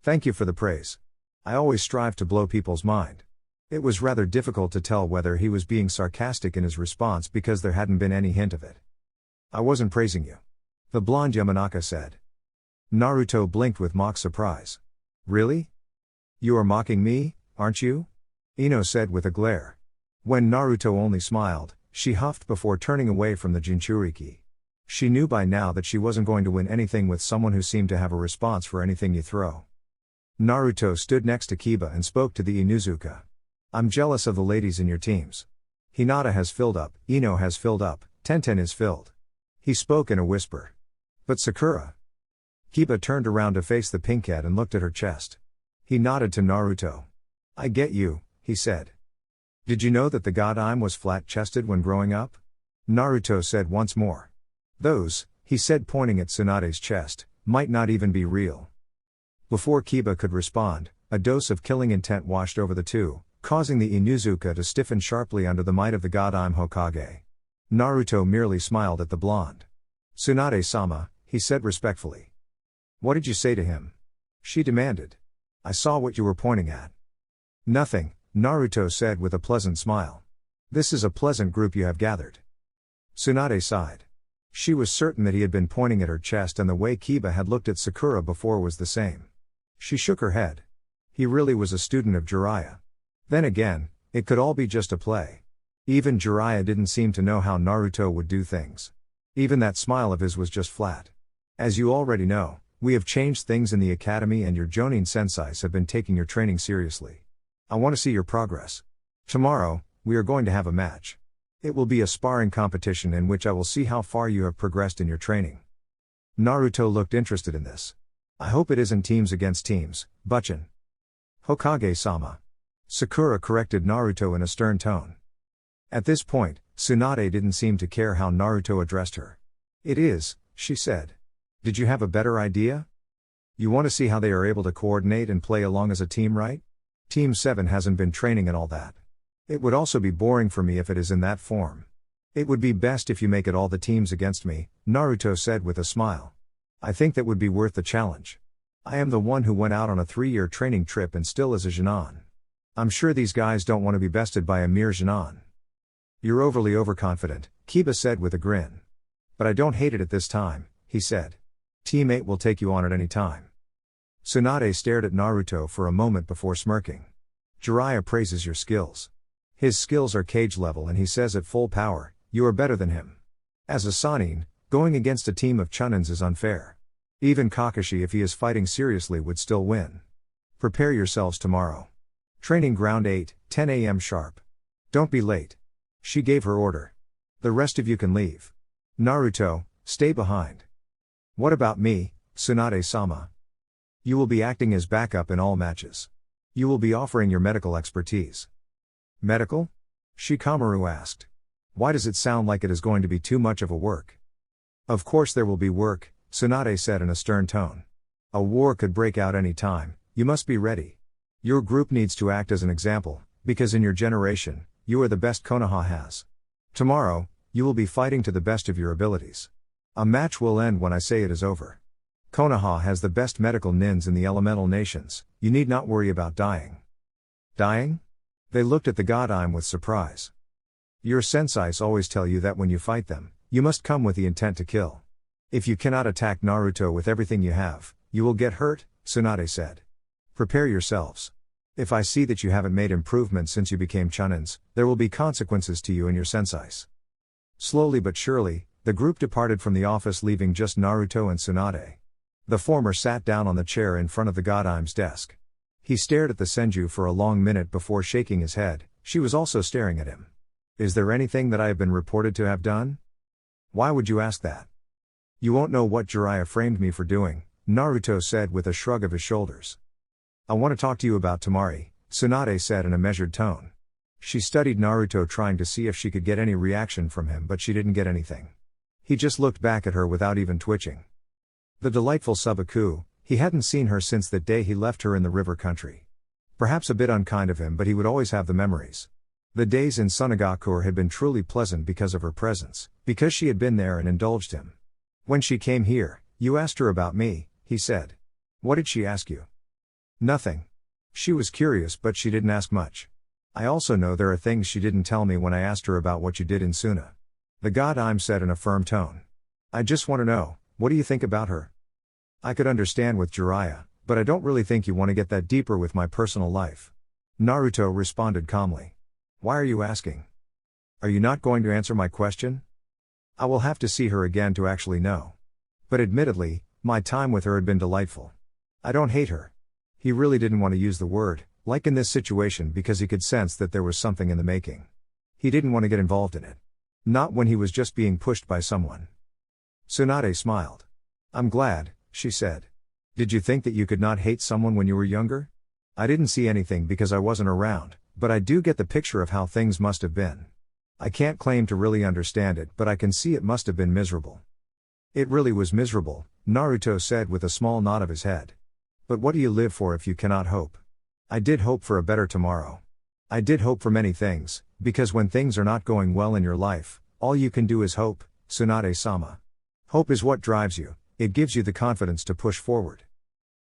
Thank you for the praise. I always strive to blow people's mind. It was rather difficult to tell whether he was being sarcastic in his response because there hadn't been any hint of it. I wasn't praising you. The blonde Yamanaka said. Naruto blinked with mock surprise. Really? You are mocking me, aren't you? Ino said with a glare. When Naruto only smiled, she huffed before turning away from the Jinchuriki. She knew by now that she wasn't going to win anything with someone who seemed to have a response for anything you throw. Naruto stood next to Kiba and spoke to the Inuzuka. I'm jealous of the ladies in your teams. Hinata has filled up, Ino has filled up, Tenten is filled. He spoke in a whisper. But Sakura. Kiba turned around to face the pinkette and looked at her chest. He nodded to Naruto. I get you, he said. Did you know that the god Aim was flat-chested when growing up? Naruto said once more. Those, he said pointing at Tsunade's chest, might not even be real. Before Kiba could respond, a dose of killing intent washed over the two, causing the Inuzuka to stiffen sharply under the might of the god Aim Hokage. Naruto merely smiled at the blonde. Tsunade-sama, he said respectfully. What did you say to him? She demanded. I saw what you were pointing at. Nothing, Naruto said with a pleasant smile. This is a pleasant group you have gathered. Tsunade sighed. She was certain that he had been pointing at her chest, and the way Kiba had looked at Sakura before was the same. She shook her head. He really was a student of Jiraiya. Then again, it could all be just a play. Even Jiraiya didn't seem to know how Naruto would do things. Even that smile of his was just flat. As you already know, we have changed things in the academy and your Jonin senseis have been taking your training seriously. I want to see your progress. Tomorrow, we are going to have a match. It will be a sparring competition in which I will see how far you have progressed in your training. Naruto looked interested in this. I hope it isn't teams against teams, Buchin. Hokage-sama. Sakura corrected Naruto in a stern tone. At this point, Tsunade didn't seem to care how Naruto addressed her. It is, she said. Did you have a better idea? You want to see how they are able to coordinate and play along as a team, right? Team 7 hasn't been training and all that. It would also be boring for me if it is in that form. It would be best if you make it all the teams against me, Naruto said with a smile. I think that would be worth the challenge. I am the one who went out on a 3-year training trip and still is a Genin. I'm sure these guys don't want to be bested by a mere Genin. You're overly overconfident, Kiba said with a grin. But I don't hate it at this time, he said. Team 8 will take you on at any time. Tsunade stared at Naruto for a moment before smirking. Jiraiya praises your skills. His skills are cage level and he says at full power, you are better than him. As a Sannin, going against a team of Chunins is unfair. Even Kakashi, if he is fighting seriously, would still win. Prepare yourselves tomorrow. Training ground 8, 10 a.m. sharp. Don't be late. She gave her order. The rest of you can leave. Naruto, stay behind. What about me, Tsunade-sama? You will be acting as backup in all matches. You will be offering your medical expertise. Medical? Shikamaru asked. Why does it sound like it is going to be too much of a work? Of course there will be work, Tsunade said in a stern tone. A war could break out any time, you must be ready. Your group needs to act as an example, because in your generation, you are the best Konoha has. Tomorrow, you will be fighting to the best of your abilities. A match will end when I say it is over. Konoha has the best medical nins in the elemental nations, you need not worry about dying. Dying? They looked at the god Aim with surprise. Your senseis always tell you that when you fight them, you must come with the intent to kill. If you cannot attack Naruto with everything you have, you will get hurt, Tsunade said. Prepare yourselves. If I see that you haven't made improvements since you became Chunins, there will be consequences to you and your senseis. Slowly but surely, the group departed from the office, leaving just Naruto and Tsunade. The former sat down on the chair in front of the god Aim's desk. He stared at the Senju for a long minute before shaking his head. She was also staring at him. Is there anything that I have been reported to have done? Why would you ask that? You won't know what Jiraiya framed me for doing, Naruto said with a shrug of his shoulders. I want to talk to you about Temari, Tsunade said in a measured tone. She studied Naruto, trying to see if she could get any reaction from him, but she didn't get anything. He just looked back at her without even twitching. The delightful Subaku, he hadn't seen her since that day he left her in the river country. Perhaps a bit unkind of him, but he would always have the memories. The days in Sunagakur had been truly pleasant because of her presence, because she had been there and indulged him. When she came here, you asked her about me, he said. What did she ask you? Nothing. She was curious but she didn't ask much. I also know there are things she didn't tell me when I asked her about what you did in Suna. The god I'm said in a firm tone. I just want to know, what do you think about her? I could understand with Jiraiya, but I don't really think you want to get that deeper with my personal life. Naruto responded calmly. Why are you asking? Are you not going to answer my question? I will have to see her again to actually know. But admittedly, my time with her had been delightful. I don't hate her. He really didn't want to use the word, like in this situation, because he could sense that there was something in the making. He didn't want to get involved in it. Not when he was just being pushed by someone. Tsunade smiled. I'm glad, she said. Did you think that you could not hate someone when you were younger? I didn't see anything because I wasn't around, but I do get the picture of how things must have been. I can't claim to really understand it, but I can see it must have been miserable. It really was miserable, Naruto said with a small nod of his head. But what do you live for if you cannot hope? I did hope for a better tomorrow. I did hope for many things, because when things are not going well in your life, all you can do is hope, Tsunade-sama. Hope is what drives you, it gives you the confidence to push forward.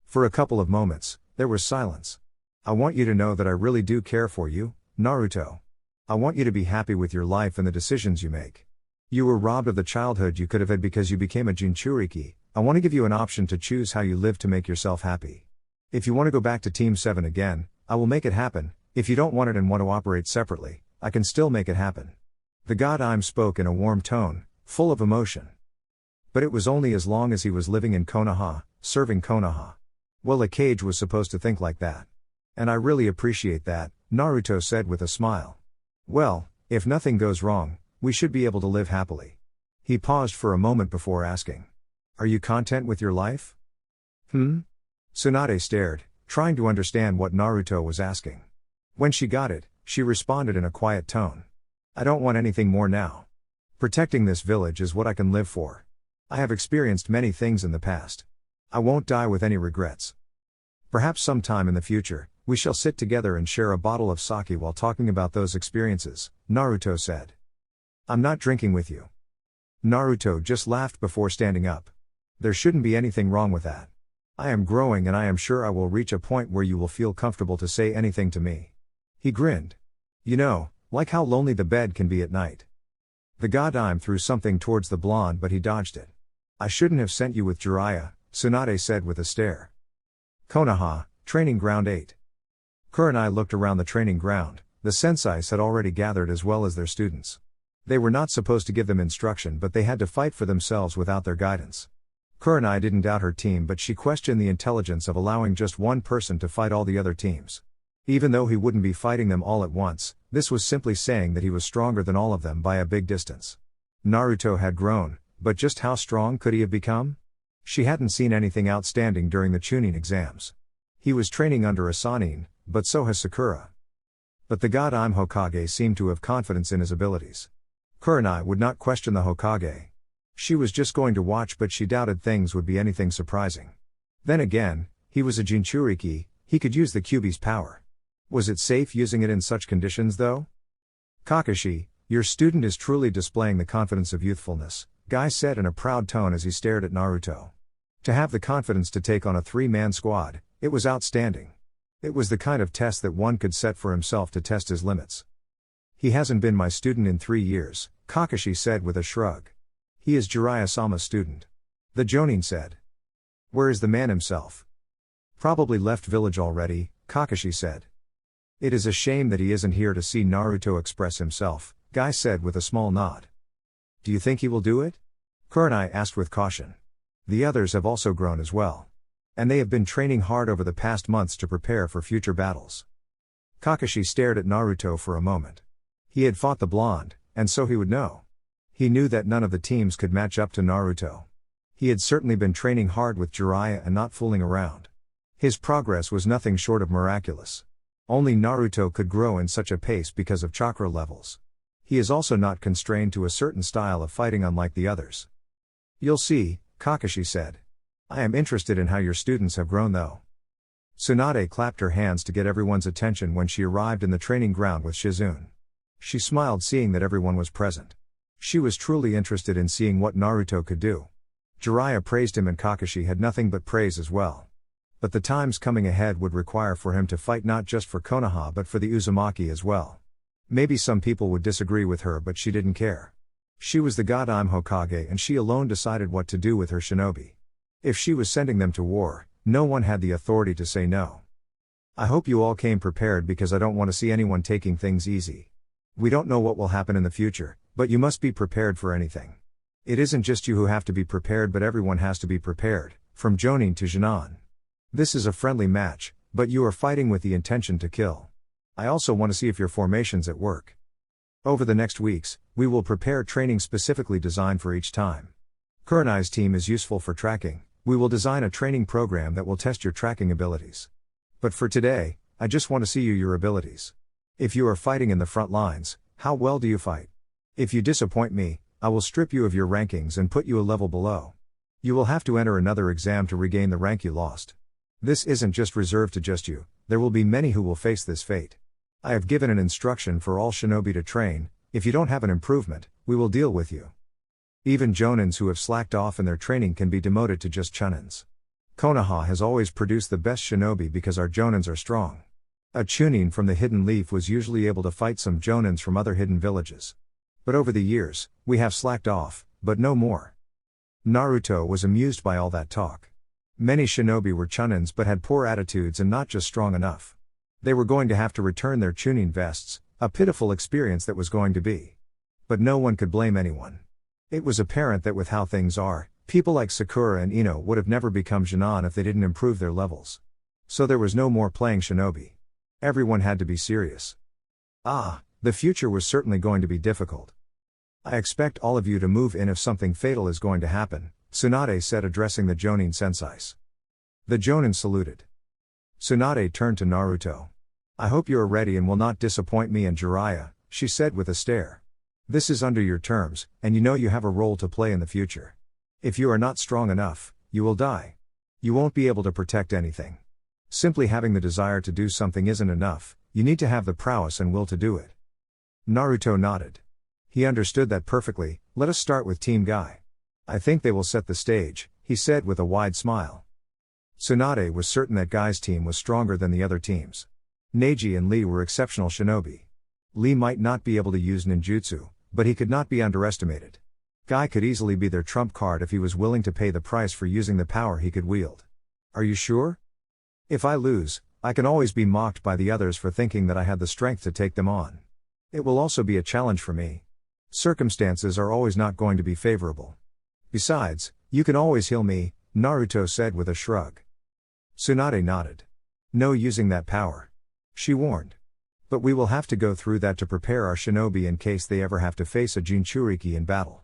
For a couple of moments, there was silence. I want you to know that I really do care for you, Naruto. I want you to be happy with your life and the decisions you make. You were robbed of the childhood you could have had because you became a Jinchuriki. I want to give you an option to choose how you live to make yourself happy. If you want to go back to Team 7 again, I will make it happen. If you don't want it and want to operate separately, I can still make it happen. The god I'm spoke in a warm tone, full of emotion. But it was only as long as he was living in Konoha, serving Konoha. Well, a cage was supposed to think like that. And I really appreciate that, Naruto said with a smile. Well, if nothing goes wrong, we should be able to live happily. He paused for a moment before asking. Are you content with your life? Tsunade stared, trying to understand what Naruto was asking. When she got it, she responded in a quiet tone. I don't want anything more now. Protecting this village is what I can live for. I have experienced many things in the past. I won't die with any regrets. Perhaps sometime in the future, we shall sit together and share a bottle of sake while talking about those experiences, Naruto said. I'm not drinking with you. Naruto just laughed before standing up. There shouldn't be anything wrong with that. I am growing and I am sure I will reach a point where you will feel comfortable to say anything to me. He grinned. You know, like how lonely the bed can be at night. The god I'm threw something towards the blonde but he dodged it. I shouldn't have sent you with Jiraiya, Tsunade said with a stare. Konoha, Training Ground 8. Kurenai looked around the training ground. The senseis had already gathered as well as their students. They were not supposed to give them instruction but they had to fight for themselves without their guidance. Kurenai didn't doubt her team but she questioned the intelligence of allowing just one person to fight all the other teams. Even though he wouldn't be fighting them all at once, this was simply saying that he was stronger than all of them by a big distance. Naruto had grown, but just how strong could he have become? She hadn't seen anything outstanding during the Chunin exams. He was training under a Sannin, but so has Sakura. But the god I'm Hokage seemed to have confidence in his abilities. Kurenai would not question the Hokage. She was just going to watch but she doubted things would be anything surprising. Then again, he was a Jinchuriki, he could use the Kyuubi's power. Was it safe using it in such conditions though? Kakashi, your student is truly displaying the confidence of youthfulness, Guy said in a proud tone as he stared at Naruto. To have the confidence to take on a three-man squad, it was outstanding. It was the kind of test that one could set for himself to test his limits. He hasn't been my student in 3 years, Kakashi said with a shrug. He is Jiraiya-sama's student. The Jonin said. Where is the man himself? Probably left village already, Kakashi said. It is a shame that he isn't here to see Naruto express himself, Guy said with a small nod. Do you think he will do it? Kurenai asked with caution. The others have also grown as well. And they have been training hard over the past months to prepare for future battles. Kakashi stared at Naruto for a moment. He had fought the blonde, and so he would know. He knew that none of the teams could match up to Naruto. He had certainly been training hard with Jiraiya and not fooling around. His progress was nothing short of miraculous. Only Naruto could grow in such a pace because of chakra levels. He is also not constrained to a certain style of fighting unlike the others. You'll see, Kakashi said. I am interested in how your students have grown though. Tsunade clapped her hands to get everyone's attention when she arrived in the training ground with Shizune. She smiled seeing that everyone was present. She was truly interested in seeing what Naruto could do. Jiraiya praised him and Kakashi had nothing but praise as well. But the times coming ahead would require for him to fight not just for Konoha but for the Uzumaki as well. Maybe some people would disagree with her, but she didn't care. She was the Godime Hokage and she alone decided what to do with her shinobi. If she was sending them to war, no one had the authority to say no. I hope you all came prepared because I don't want to see anyone taking things easy. We don't know what will happen in the future, but you must be prepared for anything. It isn't just you who have to be prepared, but everyone has to be prepared, from Jonin to Jinan. This is a friendly match, but you are fighting with the intention to kill. I also want to see if your formation's at work. Over the next weeks, we will prepare training specifically designed for each time. Kurenai's team is useful for tracking. We will design a training program that will test your tracking abilities. But for today, I just want to see your abilities. If you are fighting in the front lines, how well do you fight? If you disappoint me, I will strip you of your rankings and put you a level below. You will have to enter another exam to regain the rank you lost. This isn't just reserved to just you, there will be many who will face this fate. I have given an instruction for all shinobi to train. If you don't have an improvement, we will deal with you. Even jonins who have slacked off in their training can be demoted to just chunins. Konoha has always produced the best shinobi because our jonins are strong. A chunin from the Hidden Leaf was usually able to fight some jonins from other hidden villages. But over the years, we have slacked off, but no more. Naruto was amused by all that talk. Many shinobi were chunins but had poor attitudes and not just strong enough. They were going to have to return their chunin vests, a pitiful experience that was going to be. But no one could blame anyone. It was apparent that with how things are, people like Sakura and Ino would have never become Jinan if they didn't improve their levels. So there was no more playing shinobi. Everyone had to be serious. The future was certainly going to be difficult. I expect all of you to move in if something fatal is going to happen, Tsunade said, addressing the Jonin senseis. The Jonin saluted. Tsunade turned to Naruto. I hope you are ready and will not disappoint me and Jiraiya, she said with a stare. This is under your terms, and you know you have a role to play in the future. If you are not strong enough, you will die. You won't be able to protect anything. Simply having the desire to do something isn't enough, you need to have the prowess and will to do it. Naruto nodded. He understood that perfectly. Let us start with Team Guy. I think they will set the stage, he said with a wide smile. Tsunade was certain that Guy's team was stronger than the other teams. Neji and Lee were exceptional shinobi. Lee might not be able to use ninjutsu, but he could not be underestimated. Guy could easily be their trump card if he was willing to pay the price for using the power he could wield. Are you sure? If I lose, I can always be mocked by the others for thinking that I had the strength to take them on. It will also be a challenge for me. Circumstances are always not going to be favorable. Besides, you can always heal me, Naruto said with a shrug. Tsunade nodded. No using that power. She warned. But we will have to go through that to prepare our shinobi in case they ever have to face a Jinchuriki in battle.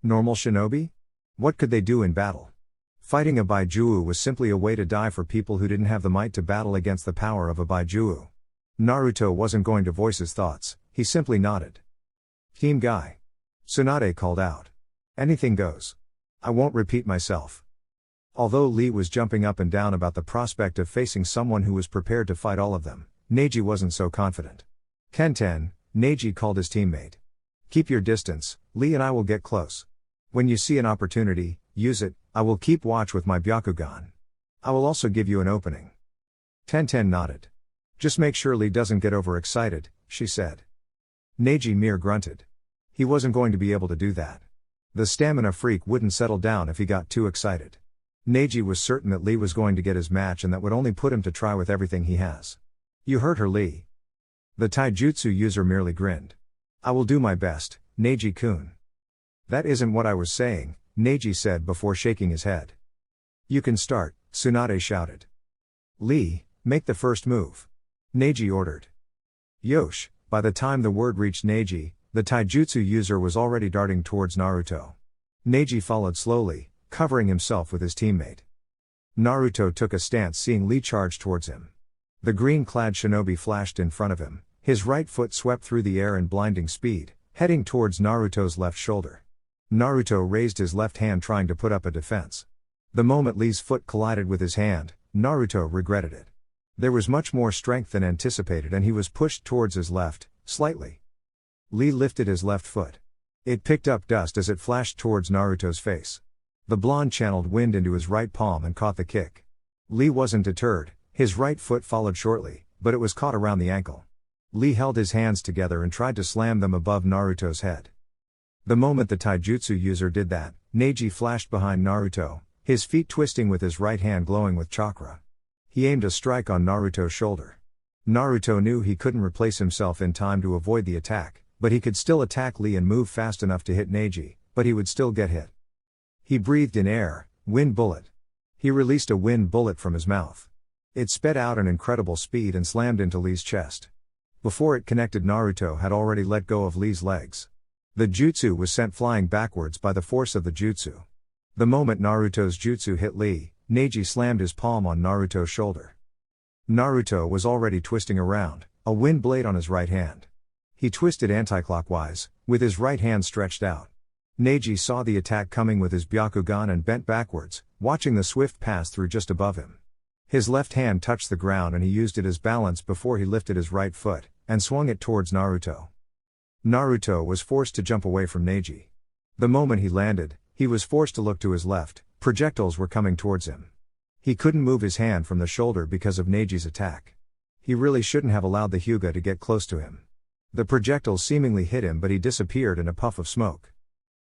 Normal shinobi? What could they do in battle? Fighting a Baijuu was simply a way to die for people who didn't have the might to battle against the power of a Baijuu. Naruto wasn't going to voice his thoughts, he simply nodded. Team Guy. Tsunade called out. Anything goes. I won't repeat myself. Although Lee was jumping up and down about the prospect of facing someone who was prepared to fight all of them, Neji wasn't so confident. Kenten, Neji called his teammate. Keep your distance, Lee and I will get close. When you see an opportunity, use it. I will keep watch with my Byakugan. I will also give you an opening. Tenten nodded. Just make sure Lee doesn't get overexcited, she said. Neji mere grunted. He wasn't going to be able to do that. The stamina freak wouldn't settle down if he got too excited. Neji was certain that Lee was going to get his match and that would only put him to try with everything he has. You heard her, Lee. The taijutsu user merely grinned. I will do my best, Neji-kun. That isn't what I was saying, Neji said before shaking his head. You can start, Tsunade shouted. Lee, make the first move. Neji ordered. Yosh, by the time the word reached Neji, the taijutsu user was already darting towards Naruto. Neji followed slowly, covering himself with his teammate. Naruto took a stance seeing Lee charge towards him. The green-clad shinobi flashed in front of him, his right foot swept through the air in blinding speed, heading towards Naruto's left shoulder. Naruto raised his left hand trying to put up a defense. The moment Lee's foot collided with his hand, Naruto regretted it. There was much more strength than anticipated and he was pushed towards his left, slightly. Lee lifted his left foot. It picked up dust as it flashed towards Naruto's face. The blonde channeled wind into his right palm and caught the kick. Lee wasn't deterred, his right foot followed shortly, but it was caught around the ankle. Lee held his hands together and tried to slam them above Naruto's head. The moment the taijutsu user did that, Neji flashed behind Naruto, his feet twisting with his right hand glowing with chakra. He aimed a strike on Naruto's shoulder. Naruto knew he couldn't replace himself in time to avoid the attack, but he could still attack Lee and move fast enough to hit Neji, but he would still get hit. He breathed in air, wind bullet. He released a wind bullet from his mouth. It sped out an incredible speed and slammed into Lee's chest. Before it connected, Naruto had already let go of Lee's legs. The jutsu was sent flying backwards by the force of the jutsu. The moment Naruto's jutsu hit Lee, Neji slammed his palm on Naruto's shoulder. Naruto was already twisting around, a wind blade on his right hand. He twisted anticlockwise, with his right hand stretched out. Neji saw the attack coming with his Byakugan and bent backwards, watching the swift pass through just above him. His left hand touched the ground and he used it as balance before he lifted his right foot, and swung it towards Naruto. Naruto was forced to jump away from Neji. The moment he landed, he was forced to look to his left, projectiles were coming towards him. He couldn't move his hand from the shoulder because of Neji's attack. He really shouldn't have allowed the Hyuga to get close to him. The projectiles seemingly hit him, but he disappeared in a puff of smoke.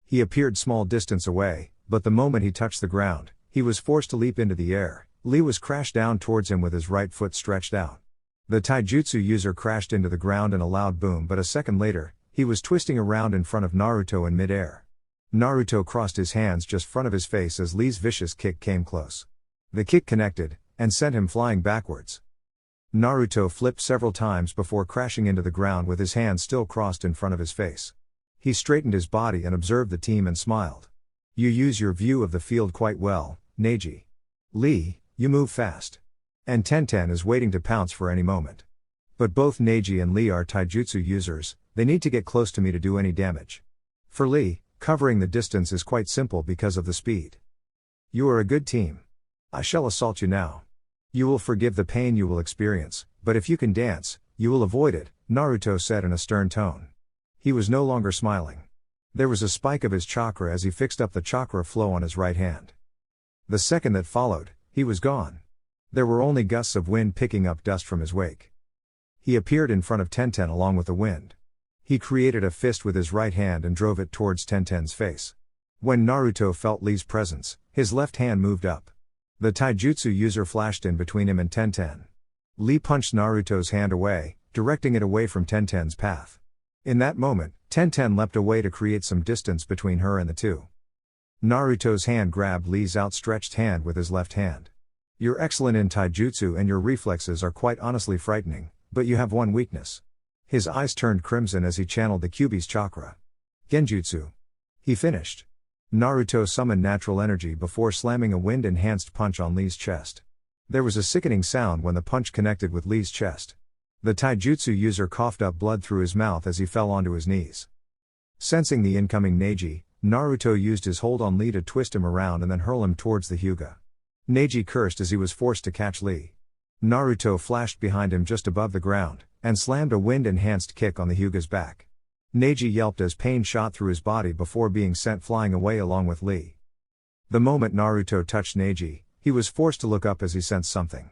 He appeared small distance away, but the moment he touched the ground, he was forced to leap into the air. Lee was crashed down towards him with his right foot stretched out. The taijutsu user crashed into the ground in a loud boom, but a second later, he was twisting around in front of Naruto in mid-air. Naruto crossed his hands just front of his face as Lee's vicious kick came close. The kick connected, and sent him flying backwards. Naruto flipped several times before crashing into the ground with his hands still crossed in front of his face. He straightened his body and observed the team and smiled. "You use your view of the field quite well, Neji. Lee, you move fast. And Tenten is waiting to pounce for any moment. But both Neji and Lee are taijutsu users, they need to get close to me to do any damage. For Lee, covering the distance is quite simple because of the speed. You are a good team. I shall assault you now. You will forgive the pain you will experience, but if you can dance, you will avoid it," Naruto said in a stern tone. He was no longer smiling. There was a spike of his chakra as he fixed up the chakra flow on his right hand. The second that followed, he was gone. There were only gusts of wind picking up dust from his wake. He appeared in front of Tenten along with the wind. He created a fist with his right hand and drove it towards Tenten's face. When Naruto felt Lee's presence, his left hand moved up. The taijutsu user flashed in between him and Tenten. Lee punched Naruto's hand away, directing it away from Tenten's path. In that moment, Tenten leapt away to create some distance between her and the two. Naruto's hand grabbed Lee's outstretched hand with his left hand. "You're excellent in taijutsu and your reflexes are quite honestly frightening, but you have one weakness." His eyes turned crimson as he channeled the Kyuubi's chakra. "Genjutsu." He finished. Naruto summoned natural energy before slamming a wind-enhanced punch on Lee's chest. There was a sickening sound when the punch connected with Lee's chest. The taijutsu user coughed up blood through his mouth as he fell onto his knees. Sensing the incoming Neji, Naruto used his hold on Lee to twist him around and then hurl him towards the Hyuga. Neji cursed as he was forced to catch Lee. Naruto flashed behind him just above the ground, and slammed a wind-enhanced kick on the Hyuga's back. Neji yelped as pain shot through his body before being sent flying away along with Lee. The moment Naruto touched Neji, he was forced to look up as he sensed something.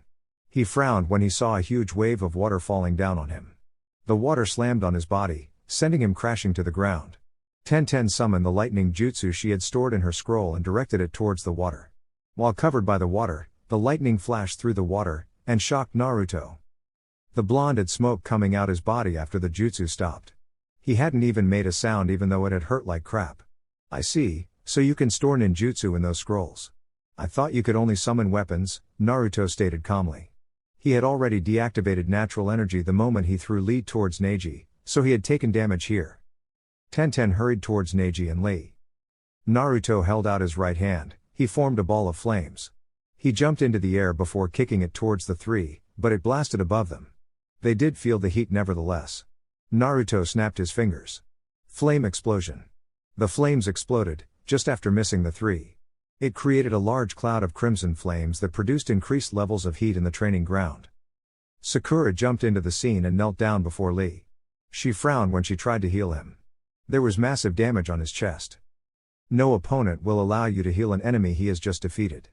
He frowned when he saw a huge wave of water falling down on him. The water slammed on his body, sending him crashing to the ground. Tenten summoned the lightning jutsu she had stored in her scroll and directed it towards the water. While covered by the water, the lightning flashed through the water, and shocked Naruto. The blonde had smoke coming out his body after the jutsu stopped. He hadn't even made a sound even though it had hurt like crap. "I see, so you can store ninjutsu in those scrolls. I thought you could only summon weapons," Naruto stated calmly. He had already deactivated natural energy the moment he threw Lee towards Neji, so he had taken damage here. Tenten hurried towards Neji and Lee. Naruto held out his right hand, he formed a ball of flames. He jumped into the air before kicking it towards the three, but it blasted above them. They did feel the heat nevertheless. Naruto snapped his fingers. Flame explosion. The flames exploded, just after missing the three. It created a large cloud of crimson flames that produced increased levels of heat in the training ground. Sakura jumped into the scene and knelt down before Lee. She frowned when she tried to heal him. There was massive damage on his chest. "No opponent will allow you to heal an enemy he has just defeated.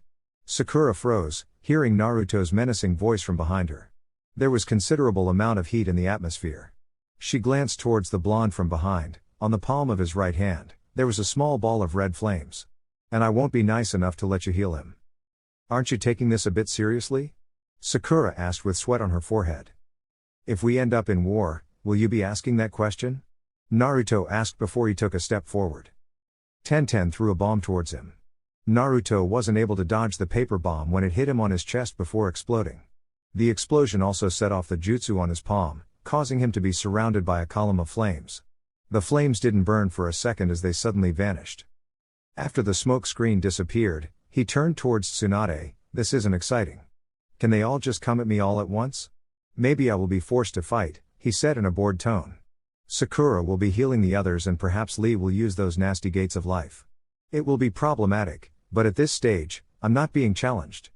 Sakura froze, hearing Naruto's menacing voice from behind her. There was considerable amount of heat in the atmosphere. She glanced towards the blonde from behind. On the palm of his right hand, there was a small ball of red flames. And I won't be nice enough to let you heal him. Aren't you taking this a bit seriously? Sakura asked with sweat on her forehead. If we end up in war, will you be asking that question? Naruto asked before he took a step forward. Tenten threw a bomb towards him. Naruto wasn't able to dodge the paper bomb when it hit him on his chest before exploding. The explosion also set off the jutsu on his palm, causing him to be surrounded by a column of flames. The flames didn't burn for a second as they suddenly vanished. After the smoke screen disappeared, he turned towards Tsunade. This isn't exciting. Can they all just come at me all at once? Maybe I will be forced to fight, he said in a bored tone. Sakura will be healing the others and perhaps Lee will use those nasty gates of life. It will be problematic, but at this stage, I'm not being challenged.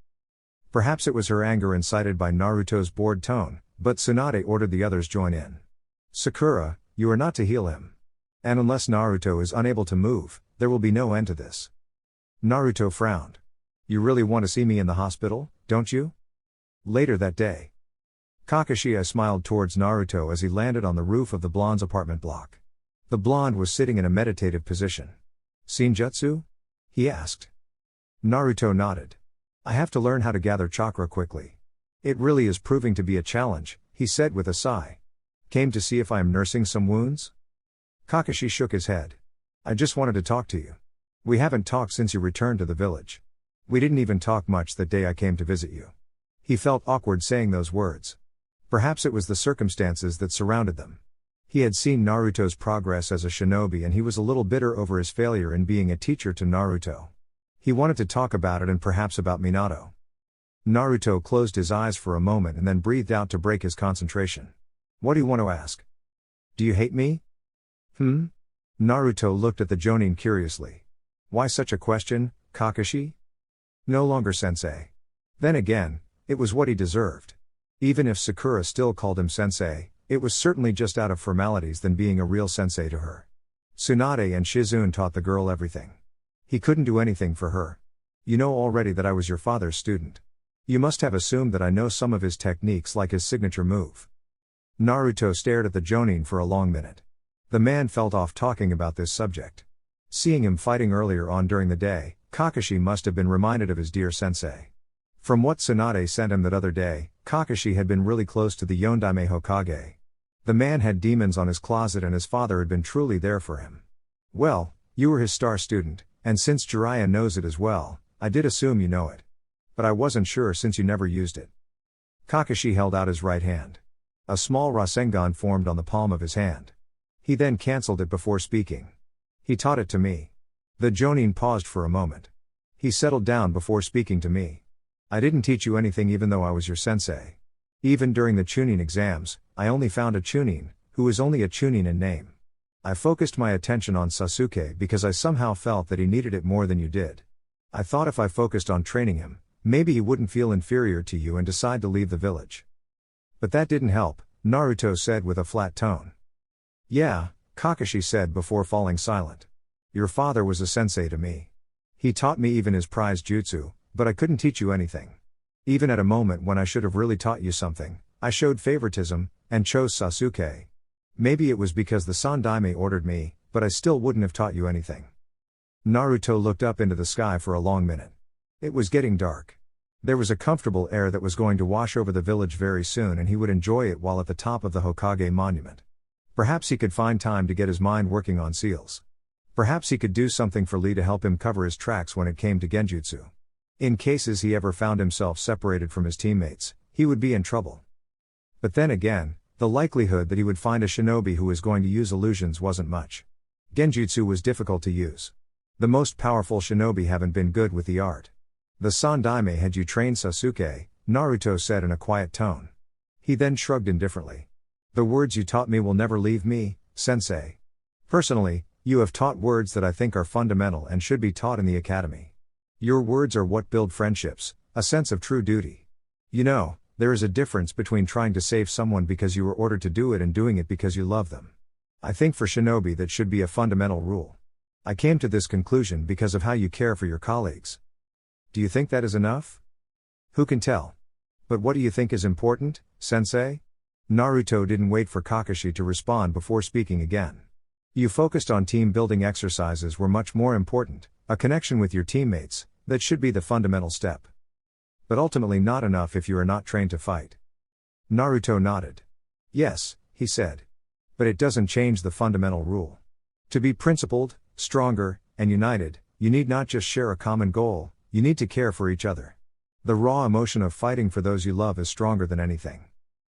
Perhaps it was her anger incited by Naruto's bored tone, but Tsunade ordered the others join in. Sakura, you are not to heal him. And unless Naruto is unable to move, there will be no end to this. Naruto frowned. You really want to see me in the hospital, don't you? Later that day. Kakashi smiled towards Naruto as he landed on the roof of the blonde's apartment block. The blonde was sitting in a meditative position. Senjutsu? He asked. Naruto nodded. I have to learn how to gather chakra quickly. It really is proving to be a challenge, he said with a sigh. Came to see if I am nursing some wounds? Kakashi shook his head. I just wanted to talk to you. We haven't talked since you returned to the village. We didn't even talk much that day I came to visit you. He felt awkward saying those words. Perhaps it was the circumstances that surrounded them. He had seen Naruto's progress as a shinobi and he was a little bitter over his failure in being a teacher to Naruto. He wanted to talk about it and perhaps about Minato. Naruto closed his eyes for a moment and then breathed out to break his concentration. What do you want to ask? Do you hate me? Naruto looked at the Jonin curiously. Why such a question, Kakashi? No longer sensei. Then again, it was what he deserved. Even if Sakura still called him sensei, it was certainly just out of formalities than being a real sensei to her. Tsunade and Shizune taught the girl everything. He couldn't do anything for her. You know already that I was your father's student. You must have assumed that I know some of his techniques like his signature move. Naruto stared at the Jonin for a long minute. The man felt off talking about this subject. Seeing him fighting earlier on during the day, Kakashi must have been reminded of his dear sensei. From what Tsunade sent him that other day, Kakashi had been really close to the Yondaime Hokage. The man had demons on his closet and his father had been truly there for him. Well, you were his star student, and since Jiraiya knows it as well, I did assume you know it. But I wasn't sure since you never used it. Kakashi held out his right hand. A small Rasengan formed on the palm of his hand. He then cancelled it before speaking. He taught it to me. The Jonin paused for a moment. He settled down before speaking to me. I didn't teach you anything even though I was your sensei. Even during the Chunin exams, I only found a Chunin, who is only a Chunin in name. I focused my attention on Sasuke because I somehow felt that he needed it more than you did. I thought if I focused on training him, maybe he wouldn't feel inferior to you and decide to leave the village. But that didn't help, Naruto said with a flat tone. Yeah, Kakashi said before falling silent. Your father was a sensei to me. He taught me even his prize jutsu, but I couldn't teach you anything. Even at a moment when I should have really taught you something, I showed favoritism, and chose Sasuke. Maybe it was because the Sandaime ordered me, but I still wouldn't have taught you anything. Naruto looked up into the sky for a long minute. It was getting dark. There was a comfortable air that was going to wash over the village very soon and he would enjoy it while at the top of the Hokage monument. Perhaps he could find time to get his mind working on seals. Perhaps he could do something for Lee to help him cover his tracks when it came to genjutsu. In cases he ever found himself separated from his teammates, he would be in trouble. But then again, the likelihood that he would find a shinobi who was going to use illusions wasn't much. Genjutsu was difficult to use. The most powerful shinobi haven't been good with the art. The Sandaime had you trained Sasuke, Naruto said in a quiet tone. He then shrugged indifferently. The words you taught me will never leave me, sensei. Personally, you have taught words that I think are fundamental and should be taught in the academy. Your words are what build friendships, a sense of true duty. You know, there is a difference between trying to save someone because you were ordered to do it and doing it because you love them. I think for shinobi that should be a fundamental rule. I came to this conclusion because of how you care for your colleagues. Do you think that is enough? Who can tell? But what do you think is important, sensei? Naruto didn't wait for Kakashi to respond before speaking again. You focused on team building exercises were much more important, a connection with your teammates, that should be the fundamental step. But ultimately not enough if you are not trained to fight. Naruto nodded. Yes, he said. But it doesn't change the fundamental rule. To be principled, stronger, and united, you need not just share a common goal, you need to care for each other. The raw emotion of fighting for those you love is stronger than anything.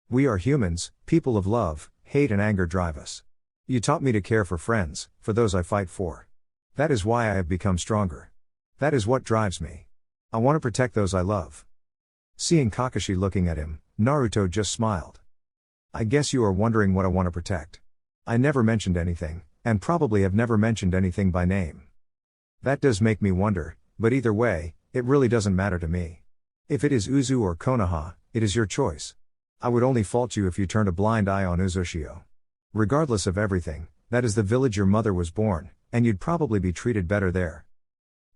We are humans, people of love, hate and anger drive us. You taught me to care for friends, for those I fight for. That is why I have become stronger. That is what drives me. I want to protect those I love. Seeing Kakashi looking at him, Naruto just smiled. I guess you are wondering what I want to protect. I never mentioned anything, and probably have never mentioned anything by name. That does make me wonder, but either way, it really doesn't matter to me. If it is Uzu or Konoha, it is your choice. I would only fault you if you turned a blind eye on Uzushio. Regardless of everything, that is the village your mother was born, and you'd probably be treated better there.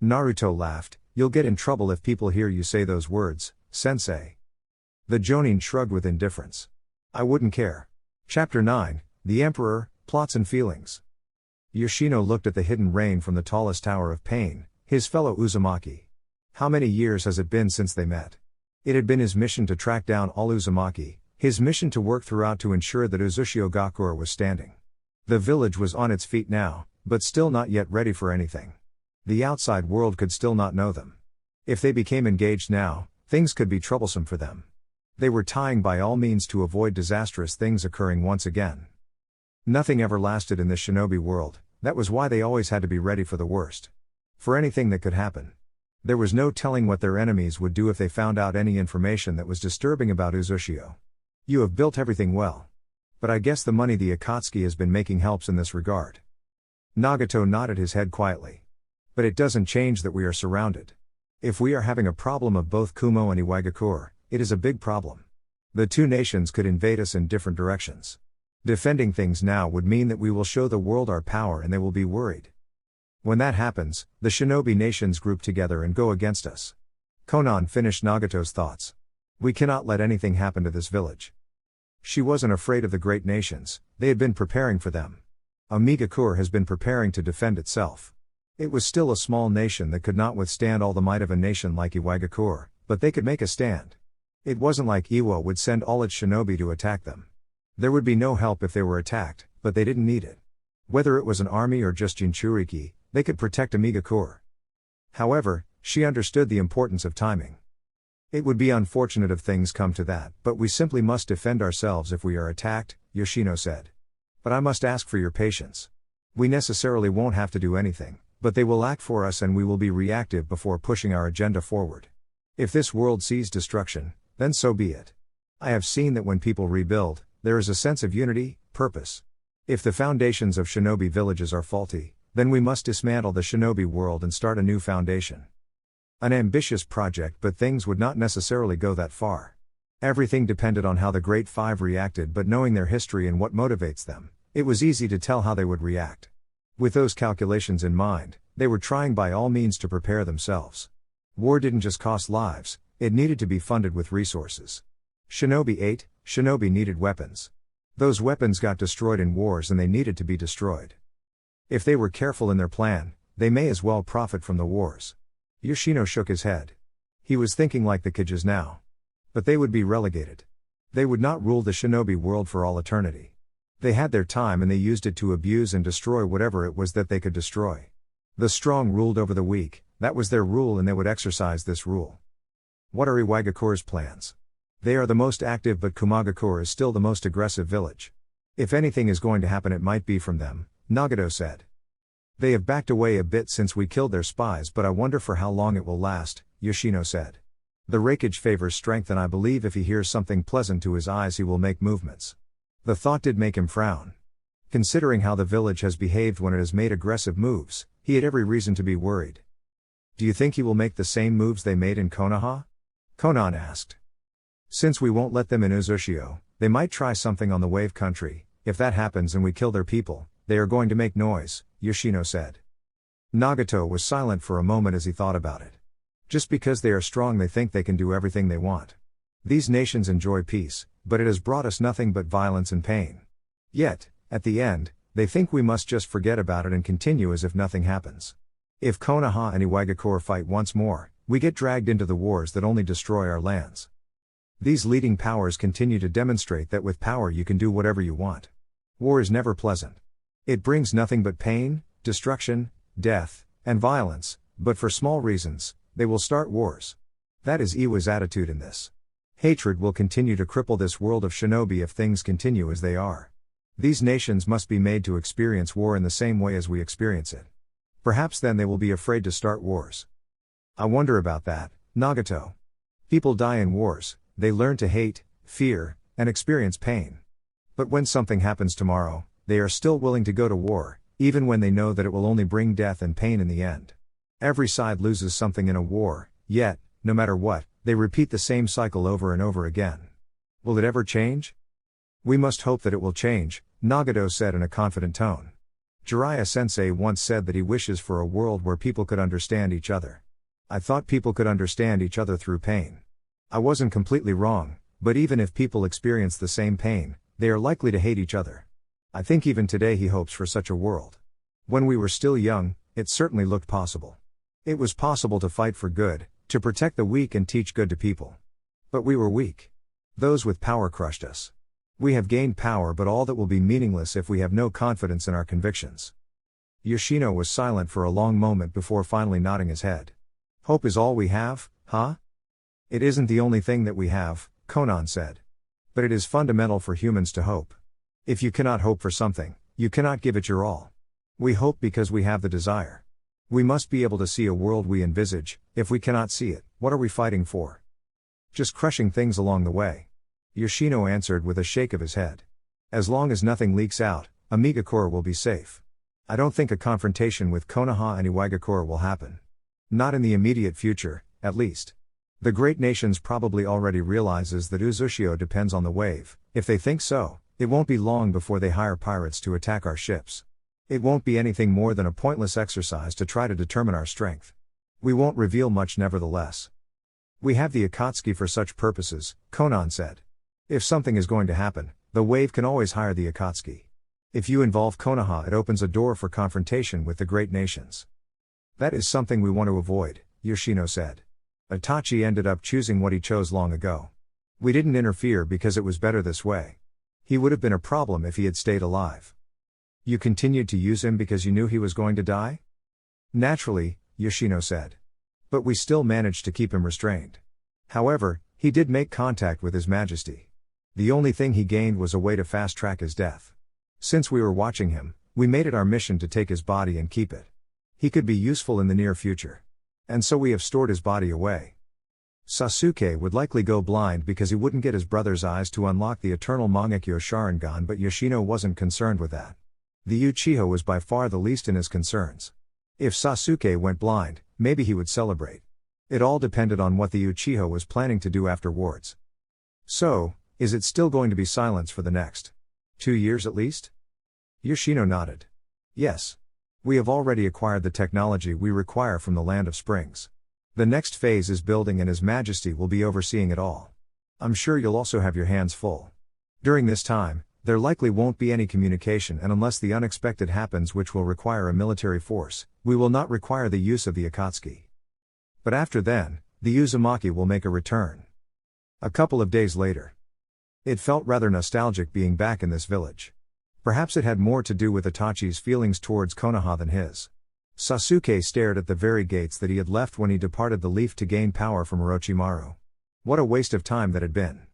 Naruto laughed. You'll get in trouble if people hear you say those words, sensei. The Jonin shrugged with indifference. I wouldn't care. Chapter 9, The Emperor, Plots and Feelings. Yoshino looked at the hidden rain from the tallest tower of pain, his fellow Uzumaki. How many years has it been since they met? It had been his mission to track down all Uzumaki, his mission to work throughout to ensure that Uzushio Gakure was standing. The village was on its feet now, but still not yet ready for anything. The outside world could still not know them. If they became engaged now, things could be troublesome for them. They were tying by all means to avoid disastrous things occurring once again. Nothing ever lasted in this shinobi world, that was why they always had to be ready for the worst. For anything that could happen. There was no telling what their enemies would do if they found out any information that was disturbing about Uzushio. You have built everything well. But I guess the money the Akatsuki has been making helps in this regard. Nagato nodded his head quietly. But it doesn't change that we are surrounded. If we are having a problem of both Kumo and Iwagakure, it is a big problem. The two nations could invade us in different directions. Defending things now would mean that we will show the world our power and they will be worried. When that happens, the shinobi nations group together and go against us. Konan finished Nagato's thoughts. We cannot let anything happen to this village. She wasn't afraid of the great nations, they had been preparing for them. Amigakure has been preparing to defend itself. It was still a small nation that could not withstand all the might of a nation like Iwagakure, but they could make a stand. It wasn't like Iwa would send all its shinobi to attack them. There would be no help if they were attacked, but they didn't need it. Whether it was an army or just Jinchuriki, they could protect Amigakure. However, she understood the importance of timing. It would be unfortunate if things come to that, but we simply must defend ourselves if we are attacked, Yoshino said. But I must ask for your patience. We necessarily won't have to do anything, but they will act for us and we will be reactive before pushing our agenda forward. If this world sees destruction, then so be it. I have seen that when people rebuild, there is a sense of unity, purpose. If the foundations of shinobi villages are faulty, then we must dismantle the shinobi world and start a new foundation. An ambitious project, but things would not necessarily go that far. Everything depended on how the Great Five reacted, but knowing their history and what motivates them, it was easy to tell how they would react. With those calculations in mind, they were trying by all means to prepare themselves. War didn't just cost lives, it needed to be funded with resources. Shinobi ate, shinobi needed weapons. Those weapons got destroyed in wars and they needed to be destroyed. If they were careful in their plan, they may as well profit from the wars. Yoshino shook his head. He was thinking like the Kages now. But they would be relegated. They would not rule the shinobi world for all eternity. They had their time and they used it to abuse and destroy whatever it was that they could destroy. The strong ruled over the weak, that was their rule and they would exercise this rule. What are Iwagakure's plans? They are the most active, but Kumagakure is still the most aggressive village. If anything is going to happen it might be from them, Nagato said. They have backed away a bit since we killed their spies, but I wonder for how long it will last, Yoshino said. The Raikage favors strength and I believe if he hears something pleasant to his eyes he will make movements. The thought did make him frown. Considering how the village has behaved when it has made aggressive moves, he had every reason to be worried. Do you think he will make the same moves they made in Konoha? Konan asked. Since we won't let them in Uzushio, they might try something on the wave country. If that happens and we kill their people, they are going to make noise, Yoshino said. Nagato was silent for a moment as he thought about it. Just because they are strong they think they can do everything they want. These nations enjoy peace, but it has brought us nothing but violence and pain. Yet, at the end, they think we must just forget about it and continue as if nothing happens. If Konoha and Iwagakure fight once more, we get dragged into the wars that only destroy our lands. These leading powers continue to demonstrate that with power you can do whatever you want. War is never pleasant. It brings nothing but pain, destruction, death, and violence, but for small reasons, they will start wars. That is Iwa's attitude in this. Hatred will continue to cripple this world of shinobi if things continue as they are. These nations must be made to experience war in the same way as we experience it. Perhaps then they will be afraid to start wars. I wonder about that, Nagato. People die in wars, they learn to hate, fear, and experience pain. But when something happens tomorrow, they are still willing to go to war, even when they know that it will only bring death and pain in the end. Every side loses something in a war, yet, no matter what, they repeat the same cycle over and over again. Will it ever change? We must hope that it will change, Nagato said in a confident tone. Jiraiya-sensei once said that he wishes for a world where people could understand each other. I thought people could understand each other through pain. I wasn't completely wrong, but even if people experience the same pain, they are likely to hate each other. I think even today he hopes for such a world. When we were still young, it certainly looked possible. It was possible to fight for good, to protect the weak and teach good to people. But we were weak. Those with power crushed us. We have gained power, but all that will be meaningless if we have no confidence in our convictions. Yoshino was silent for a long moment before finally nodding his head. Hope is all we have, huh? It isn't the only thing that we have, Konan said. But it is fundamental for humans to hope. If you cannot hope for something, you cannot give it your all. We hope because we have the desire. We must be able to see a world we envisage. If we cannot see it, what are we fighting for? Just crushing things along the way. Yoshino answered with a shake of his head. As long as nothing leaks out, Amigakure will be safe. I don't think a confrontation with Konoha and Iwagakure will happen. Not in the immediate future, at least. The great nations probably already realizes that Uzushio depends on the wave. If they think so, it won't be long before they hire pirates to attack our ships. It won't be anything more than a pointless exercise to try to determine our strength. We won't reveal much nevertheless. We have the Akatsuki for such purposes, Konan said. If something is going to happen, the wave can always hire the Akatsuki. If you involve Konoha, it opens a door for confrontation with the great nations. That is something we want to avoid, Yoshino said. Itachi ended up choosing what he chose long ago. We didn't interfere because it was better this way. He would have been a problem if he had stayed alive. You continued to use him because you knew he was going to die? Naturally, Yoshino said. But we still managed to keep him restrained. However, he did make contact with His Majesty. The only thing he gained was a way to fast-track his death. Since we were watching him, we made it our mission to take his body and keep it. He could be useful in the near future. And so we have stored his body away. Sasuke would likely go blind because he wouldn't get his brother's eyes to unlock the eternal Mangekyo Sharingan, but Yoshino wasn't concerned with that. The Uchiha was by far the least in his concerns. If Sasuke went blind, maybe he would celebrate. It all depended on what the Uchiha was planning to do afterwards. So, is it still going to be silence for the next 2 years at least? Yoshino nodded. Yes. We have already acquired the technology we require from the Land of Springs. The next phase is building and His Majesty will be overseeing it all. I'm sure you'll also have your hands full. During this time, there likely won't be any communication, and unless the unexpected happens which will require a military force, we will not require the use of the Akatsuki. But after then, the Uzumaki will make a return. A couple of days later. It felt rather nostalgic being back in this village. Perhaps it had more to do with Itachi's feelings towards Konoha than his. Sasuke stared at the very gates that he had left when he departed the leaf to gain power from Orochimaru. What a waste of time that had been.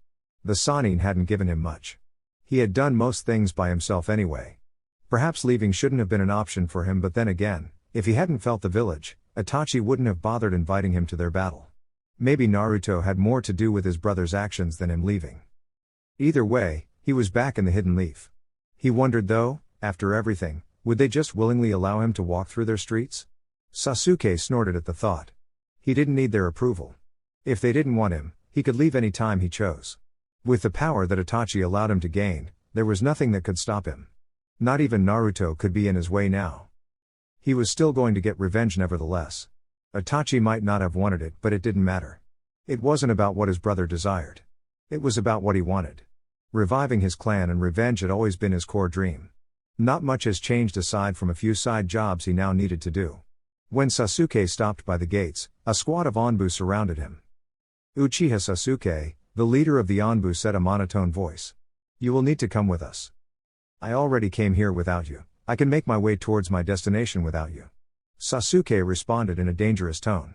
The Sannin hadn't given him much. He had done most things by himself anyway. Perhaps leaving shouldn't have been an option for him, but then again, if he hadn't felt the village, Itachi wouldn't have bothered inviting him to their battle. Maybe Naruto had more to do with his brother's actions than him leaving. Either way, he was back in the Hidden Leaf. He wondered though, after everything, would they just willingly allow him to walk through their streets? Sasuke snorted at the thought. He didn't need their approval. If they didn't want him, he could leave any time he chose. With the power that Itachi allowed him to gain, there was nothing that could stop him. Not even Naruto could be in his way now. He was still going to get revenge nevertheless. Itachi might not have wanted it, but it didn't matter. It wasn't about what his brother desired. It was about what he wanted. Reviving his clan and revenge had always been his core dream. Not much has changed aside from a few side jobs he now needed to do. When Sasuke stopped by the gates, a squad of Onbu surrounded him. Uchiha Sasuke, the leader of the Onbu, said a monotone voice. You will need to come with us. I already came here without you. I can make my way towards my destination without you. Sasuke responded in a dangerous tone.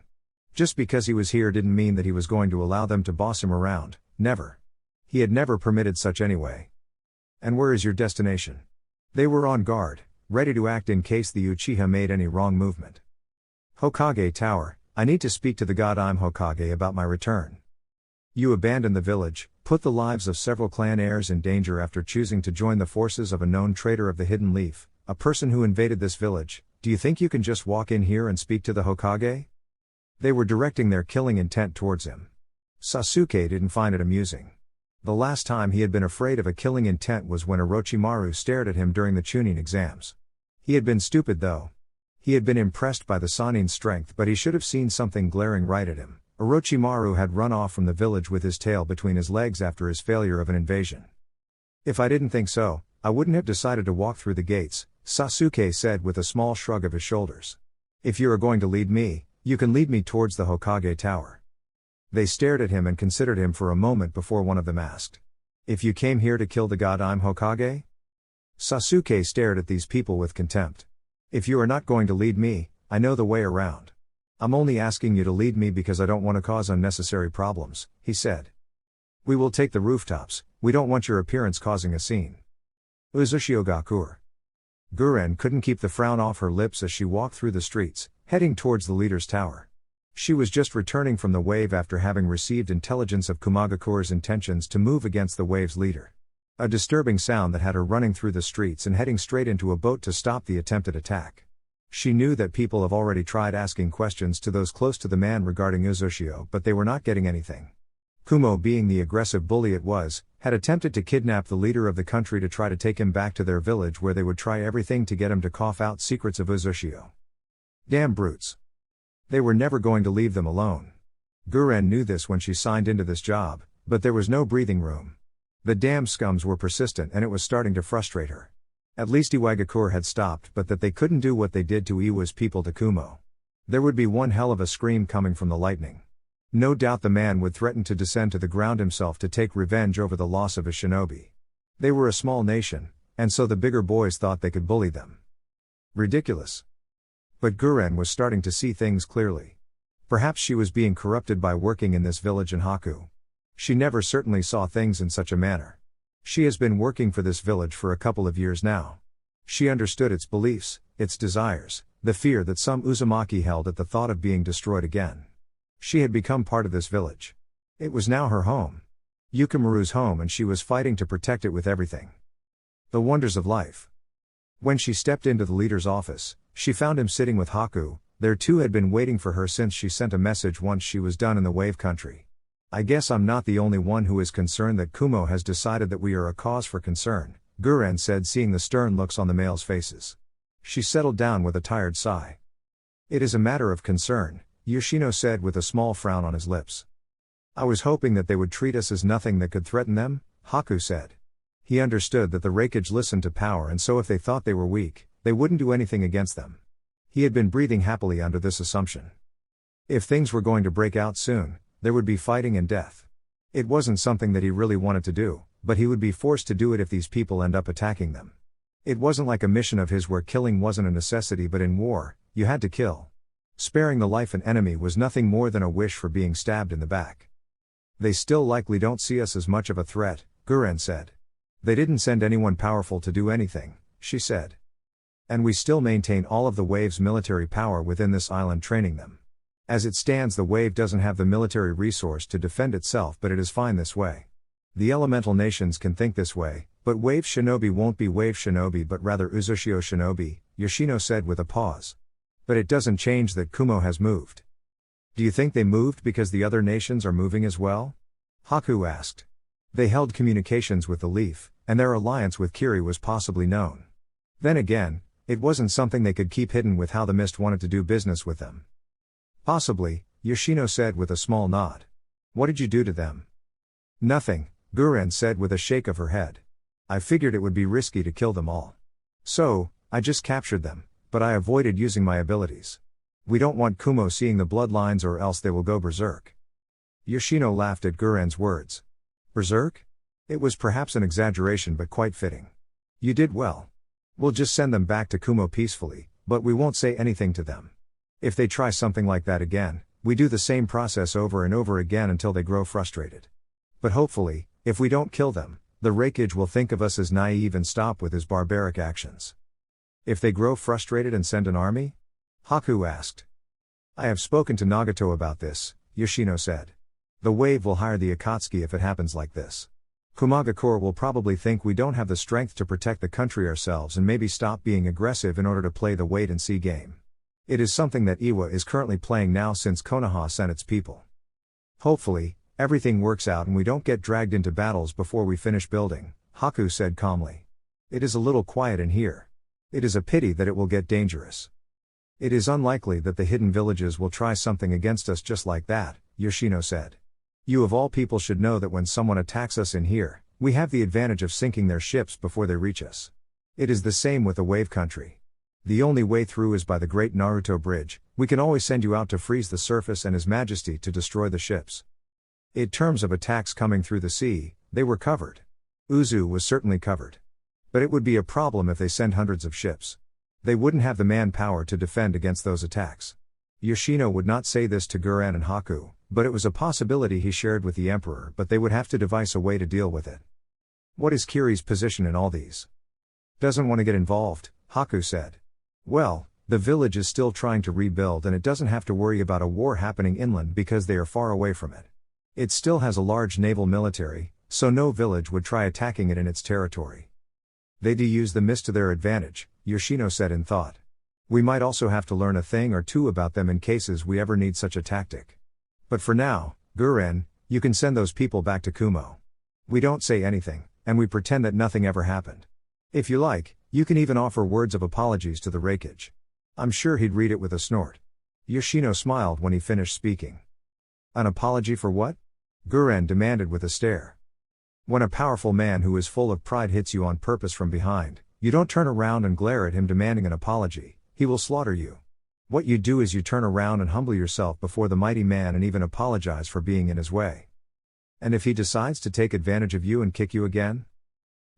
Just because he was here didn't mean that he was going to allow them to boss him around, never. He had never permitted such anyway. And where is your destination? They were on guard, ready to act in case the Uchiha made any wrong movement. Hokage Tower, I need to speak to the god I'm Hokage about my return. You abandoned the village, put the lives of several clan heirs in danger after choosing to join the forces of a known traitor of the Hidden Leaf, a person who invaded this village. Do you think you can just walk in here and speak to the Hokage? They were directing their killing intent towards him. Sasuke didn't find it amusing. The last time he had been afraid of a killing intent was when Orochimaru stared at him during the Chunin exams. He had been stupid though. He had been impressed by the Sannin's strength, but he should have seen something glaring right at him. Orochimaru had run off from the village with his tail between his legs after his failure of an invasion. If I didn't think so, I wouldn't have decided to walk through the gates, Sasuke said with a small shrug of his shoulders. If you are going to lead me, you can lead me towards the Hokage Tower. They stared at him and considered him for a moment before one of them asked. If you came here to kill the god I'm Hokage? Sasuke stared at these people with contempt. If you are not going to lead me, I know the way around. I'm only asking you to lead me because I don't want to cause unnecessary problems, he said. We will take the rooftops, we don't want your appearance causing a scene. Uzushio Gakur. Guren couldn't keep the frown off her lips as she walked through the streets, heading towards the leader's tower. She was just returning from the wave after having received intelligence of Kumagakur's intentions to move against the wave's leader. A disturbing sound that had her running through the streets and heading straight into a boat to stop the attempted attack. She knew that people have already tried asking questions to those close to the man regarding Uzushio, but they were not getting anything. Kumo, being the aggressive bully it was, had attempted to kidnap the leader of the country to try to take him back to their village where they would try everything to get him to cough out secrets of Uzushio. Damn brutes. They were never going to leave them alone. Guren knew this when she signed into this job, but there was no breathing room. The damn scums were persistent and it was starting to frustrate her. At least Iwagakur had stopped, but that they couldn't do what they did to Iwa's people to Kumo. There would be one hell of a scream coming from the lightning. No doubt the man would threaten to descend to the ground himself to take revenge over the loss of his shinobi. They were a small nation, and so the bigger boys thought they could bully them. Ridiculous. But Guren was starting to see things clearly. Perhaps she was being corrupted by working in this village in Haku. She never certainly saw things in such a manner. She has been working for this village for a couple of years now. She understood its beliefs, its desires, the fear that some Uzumaki held at the thought of being destroyed again. She had become part of this village. It was now her home. Yukimaru's home, and she was fighting to protect it with everything. The wonders of life. When she stepped into the leader's office, she found him sitting with Haku. Their two had been waiting for her since she sent a message once she was done in the wave country. I guess I'm not the only one who is concerned that Kumo has decided that we are a cause for concern, Guren said, seeing the stern looks on the males' faces. She settled down with a tired sigh. It is a matter of concern, Yoshino said with a small frown on his lips. I was hoping that they would treat us as nothing that could threaten them, Haku said. He understood that the Raikage listened to power, and so if they thought they were weak, they wouldn't do anything against them. He had been breathing happily under this assumption. If things were going to break out soon, there would be fighting and death. It wasn't something that he really wanted to do, but he would be forced to do it if these people end up attacking them. It wasn't like a mission of his where killing wasn't a necessity, but in war, you had to kill. Sparing the life of an enemy was nothing more than a wish for being stabbed in the back. They still likely don't see us as much of a threat, Guren said. They didn't send anyone powerful to do anything, she said. And we still maintain all of the wave's military power within this island, training them. As it stands, the wave doesn't have the military resource to defend itself, but it is fine this way. The elemental nations can think this way, but wave shinobi won't be wave shinobi but rather Uzushio shinobi, Yoshino said with a pause. But it doesn't change that Kumo has moved. Do you think they moved because the other nations are moving as well? Haku asked. They held communications with the Leaf, and their alliance with Kiri was possibly known. Then again, it wasn't something they could keep hidden with how the Mist wanted to do business with them. Possibly, Yoshino said with a small nod. What did you do to them? Nothing, Guren said with a shake of her head. I figured it would be risky to kill them all. So, I just captured them, but I avoided using my abilities. We don't want Kumo seeing the bloodlines or else they will go berserk. Yoshino laughed at Guren's words. Berserk? It was perhaps an exaggeration but quite fitting. You did well. We'll just send them back to Kumo peacefully, but we won't say anything to them. If they try something like that again, we do the same process over and over again until they grow frustrated. But hopefully, if we don't kill them, the Raikage will think of us as naive and stop with his barbaric actions. If they grow frustrated and send an army? Haku asked. I have spoken to Nagato about this, Yoshino said. The wave will hire the Akatsuki if it happens like this. Kumagakure will probably think we don't have the strength to protect the country ourselves and maybe stop being aggressive in order to play the wait-and-see game. It is something that Iwa is currently playing now since Konoha sent its people. Hopefully, everything works out and we don't get dragged into battles before we finish building, Haku said calmly. It is a little quiet in here. It is a pity that it will get dangerous. It is unlikely that the hidden villages will try something against us just like that, Yoshino said. You of all people should know that when someone attacks us in here, we have the advantage of sinking their ships before they reach us. It is the same with the wave country. The only way through is by the Great Naruto Bridge. We can always send you out to freeze the surface and His Majesty to destroy the ships. In terms of attacks coming through the sea, they were covered. Uzu was certainly covered. But it would be a problem if they send hundreds of ships. They wouldn't have the manpower to defend against those attacks. Yoshino would not say this to Guren and Haku, but it was a possibility he shared with the Emperor, but they would have to devise a way to deal with it. What is Kiri's position in all these? Doesn't want to get involved, Haku said. Well, the village is still trying to rebuild and it doesn't have to worry about a war happening inland because they are far away from it. It still has a large naval military, so no village would try attacking it in its territory. They do use the mist to their advantage, Yoshino said in thought. We might also have to learn a thing or two about them in cases we ever need such a tactic. But for now, Guren, you can send those people back to Kumo. We don't say anything, and we pretend that nothing ever happened. If you like, you can even offer words of apologies to the Raikage. I'm sure he'd read it with a snort. Yoshino smiled when he finished speaking. An apology for what? Guren demanded with a stare. When a powerful man who is full of pride hits you on purpose from behind, you don't turn around and glare at him demanding an apology. He will slaughter you. What you do is you turn around and humble yourself before the mighty man and even apologize for being in his way. And if he decides to take advantage of you and kick you again?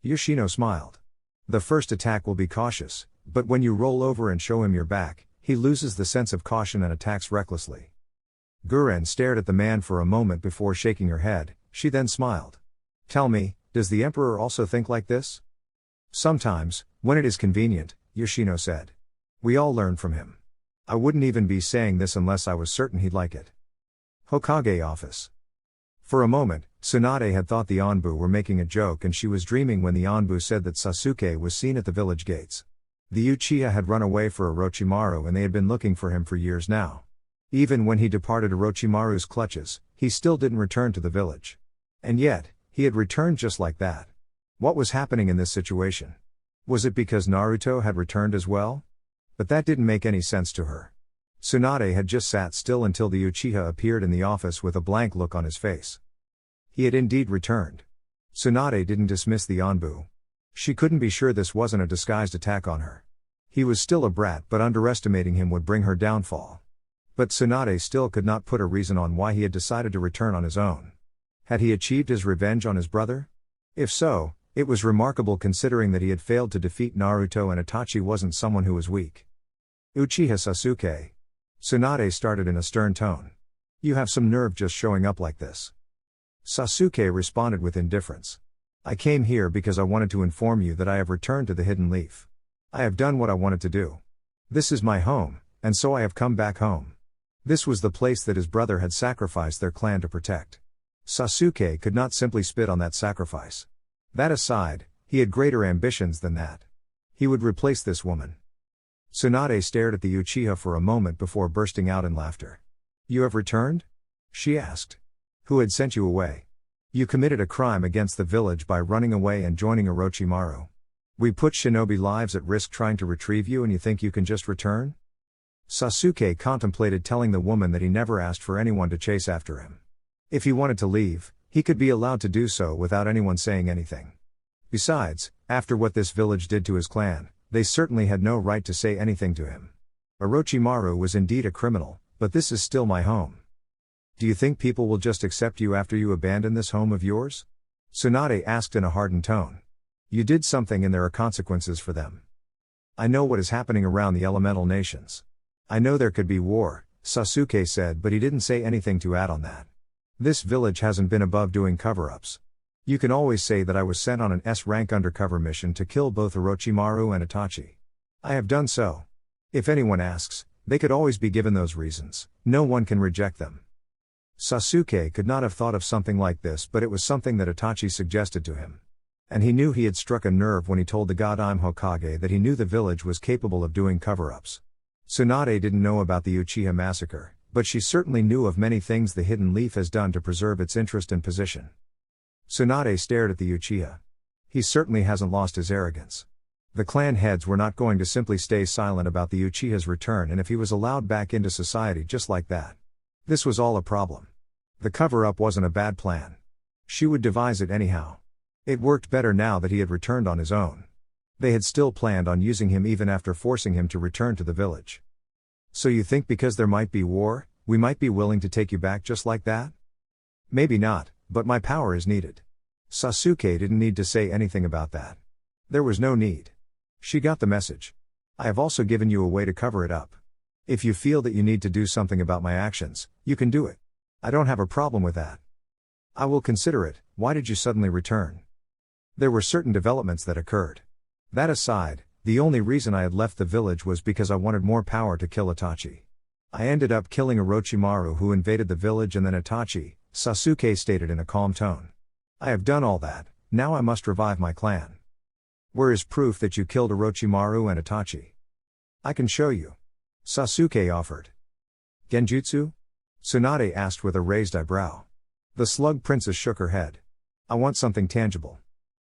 Yoshino smiled. The first attack will be cautious, but when you roll over and show him your back, he loses the sense of caution and attacks recklessly. Guren stared at the man for a moment before shaking her head. She then smiled. Tell me, does the Emperor also think like this? Sometimes, when it is convenient, Yoshino said. We all learn from him. I wouldn't even be saying this unless I was certain he'd like it. Hokage office. For a moment, Tsunade had thought the Anbu were making a joke and she was dreaming when the Anbu said that Sasuke was seen at the village gates. The Uchiha had run away for Orochimaru and they had been looking for him for years now. Even when he departed Orochimaru's clutches, he still didn't return to the village. And yet, he had returned just like that. What was happening in this situation? Was it because Naruto had returned as well? But that didn't make any sense to her. Tsunade had just sat still until the Uchiha appeared in the office with a blank look on his face. He had indeed returned. Tsunade didn't dismiss the Anbu. She couldn't be sure this wasn't a disguised attack on her. He was still a brat, but underestimating him would bring her downfall. But Tsunade still could not put a reason on why he had decided to return on his own. Had he achieved his revenge on his brother? If so, it was remarkable considering that he had failed to defeat Naruto and Itachi wasn't someone who was weak. Uchiha Sasuke. Tsunade started in a stern tone. You have some nerve just showing up like this. Sasuke responded with indifference. I came here because I wanted to inform you that I have returned to the Hidden Leaf. I have done what I wanted to do. This is my home, and so I have come back home. This was the place that his brother had sacrificed their clan to protect. Sasuke could not simply spit on that sacrifice. That aside, he had greater ambitions than that. He would replace this woman. Tsunade stared at the Uchiha for a moment before bursting out in laughter. You have returned? She asked. Who had sent you away? You committed a crime against the village by running away and joining Orochimaru. We put shinobi lives at risk trying to retrieve you and you think you can just return? Sasuke contemplated telling the woman that he never asked for anyone to chase after him. If he wanted to leave, he could be allowed to do so without anyone saying anything. Besides, after what this village did to his clan, they certainly had no right to say anything to him. Orochimaru was indeed a criminal, but this is still my home. Do you think people will just accept you after you abandon this home of yours? Tsunade asked in a hardened tone. You did something and there are consequences for them. I know what is happening around the elemental nations. I know there could be war, Sasuke said, but he didn't say anything to add on that. This village hasn't been above doing cover-ups. You can always say that I was sent on an S-rank undercover mission to kill both Orochimaru and Itachi. I have done so. If anyone asks, they could always be given those reasons. No one can reject them. Sasuke could not have thought of something like this, but it was something that Itachi suggested to him. And he knew he had struck a nerve when he told the god I'm Hokage that he knew the village was capable of doing cover-ups. Tsunade didn't know about the Uchiha massacre, but she certainly knew of many things the Hidden Leaf has done to preserve its interest and position. Tsunade stared at the Uchiha. He certainly hasn't lost his arrogance. The clan heads were not going to simply stay silent about the Uchiha's return, and if he was allowed back into society just like that. This was all a problem. The cover-up wasn't a bad plan. She would devise it anyhow. It worked better now that he had returned on his own. They had still planned on using him even after forcing him to return to the village. So you think because there might be war, we might be willing to take you back just like that? Maybe not, but my power is needed. Sasuke didn't need to say anything about that. There was no need. She got the message. I have also given you a way to cover it up. If you feel that you need to do something about my actions, you can do it. I don't have a problem with that. I will consider it. Why did you suddenly return? There were certain developments that occurred. That aside, the only reason I had left the village was because I wanted more power to kill Itachi. I ended up killing Orochimaru, who invaded the village, and then Itachi, Sasuke stated in a calm tone. I have done all that, now I must revive my clan. Where is proof that you killed Orochimaru and Itachi? I can show you. Sasuke offered. Genjutsu? Tsunade asked with a raised eyebrow. The Slug Princess shook her head. I want something tangible.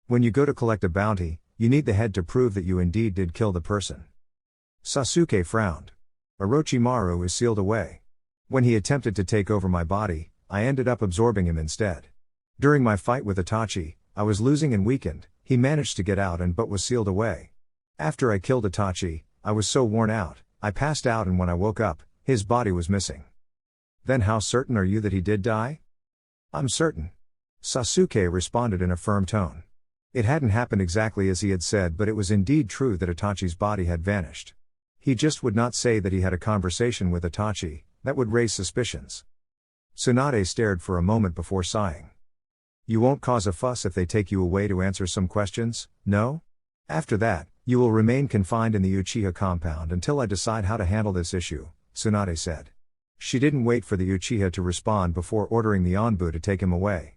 When you go to collect a bounty, you need the head to prove that you indeed did kill the person. Sasuke frowned. Orochimaru is sealed away. When he attempted to take over my body, I ended up absorbing him instead. During my fight with Itachi, I was losing and weakened. He managed to get out but was sealed away. After I killed Itachi, I was so worn out, I passed out, and when I woke up, his body was missing. Then how certain are you that he did die? I'm certain. Sasuke responded in a firm tone. It hadn't happened exactly as he had said, but it was indeed true that Itachi's body had vanished. He just would not say that he had a conversation with Itachi, that would raise suspicions. Tsunade stared for a moment before sighing. You won't cause a fuss if they take you away to answer some questions, no? After that, you will remain confined in the Uchiha compound until I decide how to handle this issue, Tsunade said. She didn't wait for the Uchiha to respond before ordering the Anbu to take him away.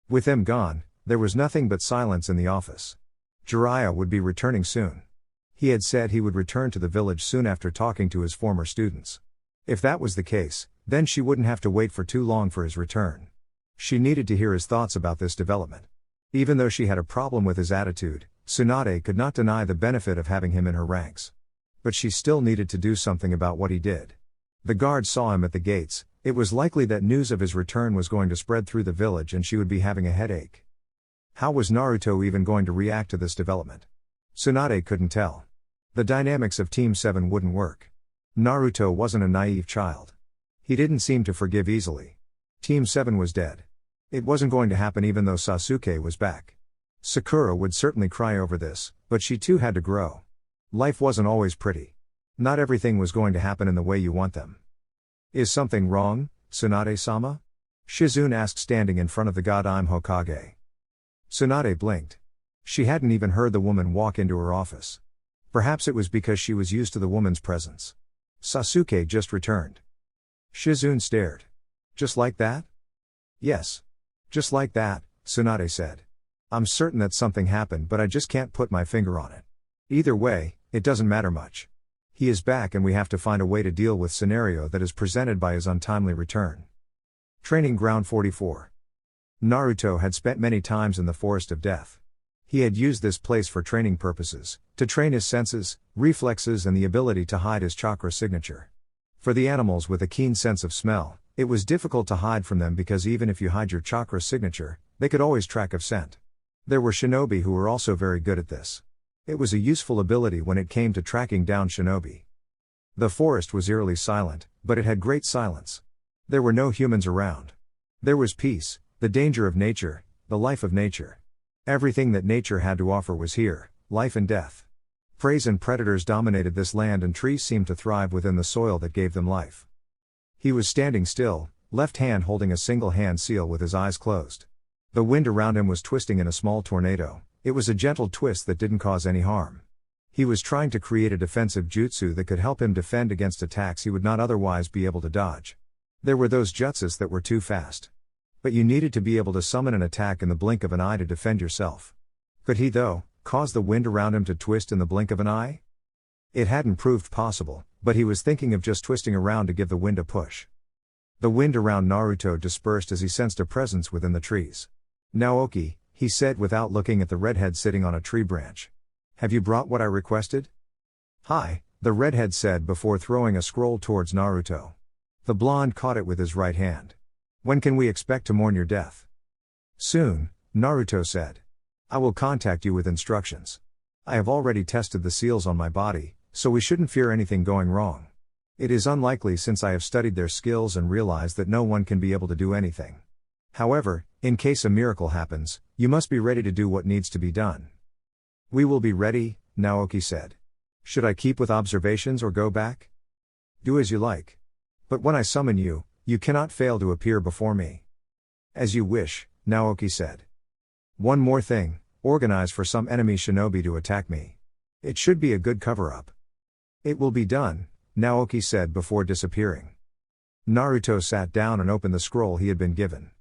With them gone, there was nothing but silence in the office. Jiraiya would be returning soon. He had said he would return to the village soon after talking to his former students. If that was the case, then she wouldn't have to wait for too long for his return. She needed to hear his thoughts about this development. Even though she had a problem with his attitude, Tsunade could not deny the benefit of having him in her ranks. But she still needed to do something about what he did. The guards saw him at the gates. It was likely that news of his return was going to spread through the village and she would be having a headache. How was Naruto even going to react to this development? Tsunade couldn't tell. The dynamics of Team 7 wouldn't work. Naruto wasn't a naive child. He didn't seem to forgive easily. Team 7 was dead. It wasn't going to happen even though Sasuke was back. Sakura would certainly cry over this, but she too had to grow. Life wasn't always pretty. Not everything was going to happen in the way you want them. Is something wrong, Tsunade-sama? Shizune asked, standing in front of the god I'm Hokage. Tsunade blinked. She hadn't even heard the woman walk into her office. Perhaps it was because she was used to the woman's presence. Sasuke just returned. Shizune stared. Just like that? Yes. Just like that, Tsunade said. I'm certain that something happened, but I just can't put my finger on it. Either way, it doesn't matter much. He is back and we have to find a way to deal with scenario that is presented by his untimely return. Training Ground 44. Naruto had spent many times in the Forest of Death. He had used this place for training purposes, to train his senses, reflexes and the ability to hide his chakra signature. For the animals with a keen sense of smell, it was difficult to hide from them because even if you hide your chakra signature, they could always track of scent. There were shinobi who were also very good at this. It was a useful ability when it came to tracking down shinobi. The forest was eerily silent, but it had great silence. There were no humans around. There was peace, the danger of nature, the life of nature. Everything that nature had to offer was here, life and death. Preys and predators dominated this land and trees seemed to thrive within the soil that gave them life. He was standing still, left hand holding a single hand seal with his eyes closed. The wind around him was twisting in a small tornado. It was a gentle twist that didn't cause any harm. He was trying to create a defensive jutsu that could help him defend against attacks he would not otherwise be able to dodge. There were those jutsus that were too fast. But you needed to be able to summon an attack in the blink of an eye to defend yourself. Could he, though, cause the wind around him to twist in the blink of an eye? It hadn't proved possible, but he was thinking of just twisting around to give the wind a push. The wind around Naruto dispersed as he sensed a presence within the trees. "Naoki," he said without looking at the redhead sitting on a tree branch. "Have you brought what I requested?" "Hi," the redhead said before throwing a scroll towards Naruto. The blonde caught it with his right hand. "When can we expect to mourn your death?" "Soon," Naruto said. "I will contact you with instructions. I have already tested the seals on my body, so we shouldn't fear anything going wrong. It is unlikely since I have studied their skills and realized that no one can be able to do anything. However, in case a miracle happens, you must be ready to do what needs to be done." "We will be ready," Naoki said. "Should I keep with observations or go back?" "Do as you like. But when I summon you, you cannot fail to appear before me." "As you wish," Naoki said. "One more thing, organize for some enemy shinobi to attack me. It should be a good cover-up." "It will be done," Naoki said before disappearing. Naruto sat down and opened the scroll he had been given.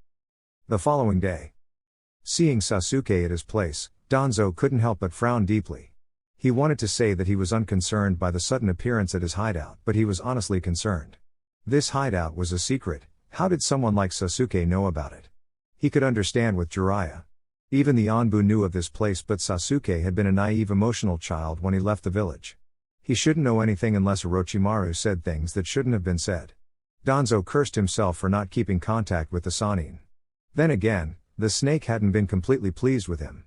The following day, seeing Sasuke at his place, Danzo couldn't help but frown deeply. He wanted to say that he was unconcerned by the sudden appearance at his hideout, but he was honestly concerned. This hideout was a secret. How did someone like Sasuke know about it? He could understand with Jiraiya. Even the Anbu knew of this place, but Sasuke had been a naive emotional child when he left the village. He shouldn't know anything unless Orochimaru said things that shouldn't have been said. Danzo cursed himself for not keeping contact with the Sannin. Then again, the snake hadn't been completely pleased with him.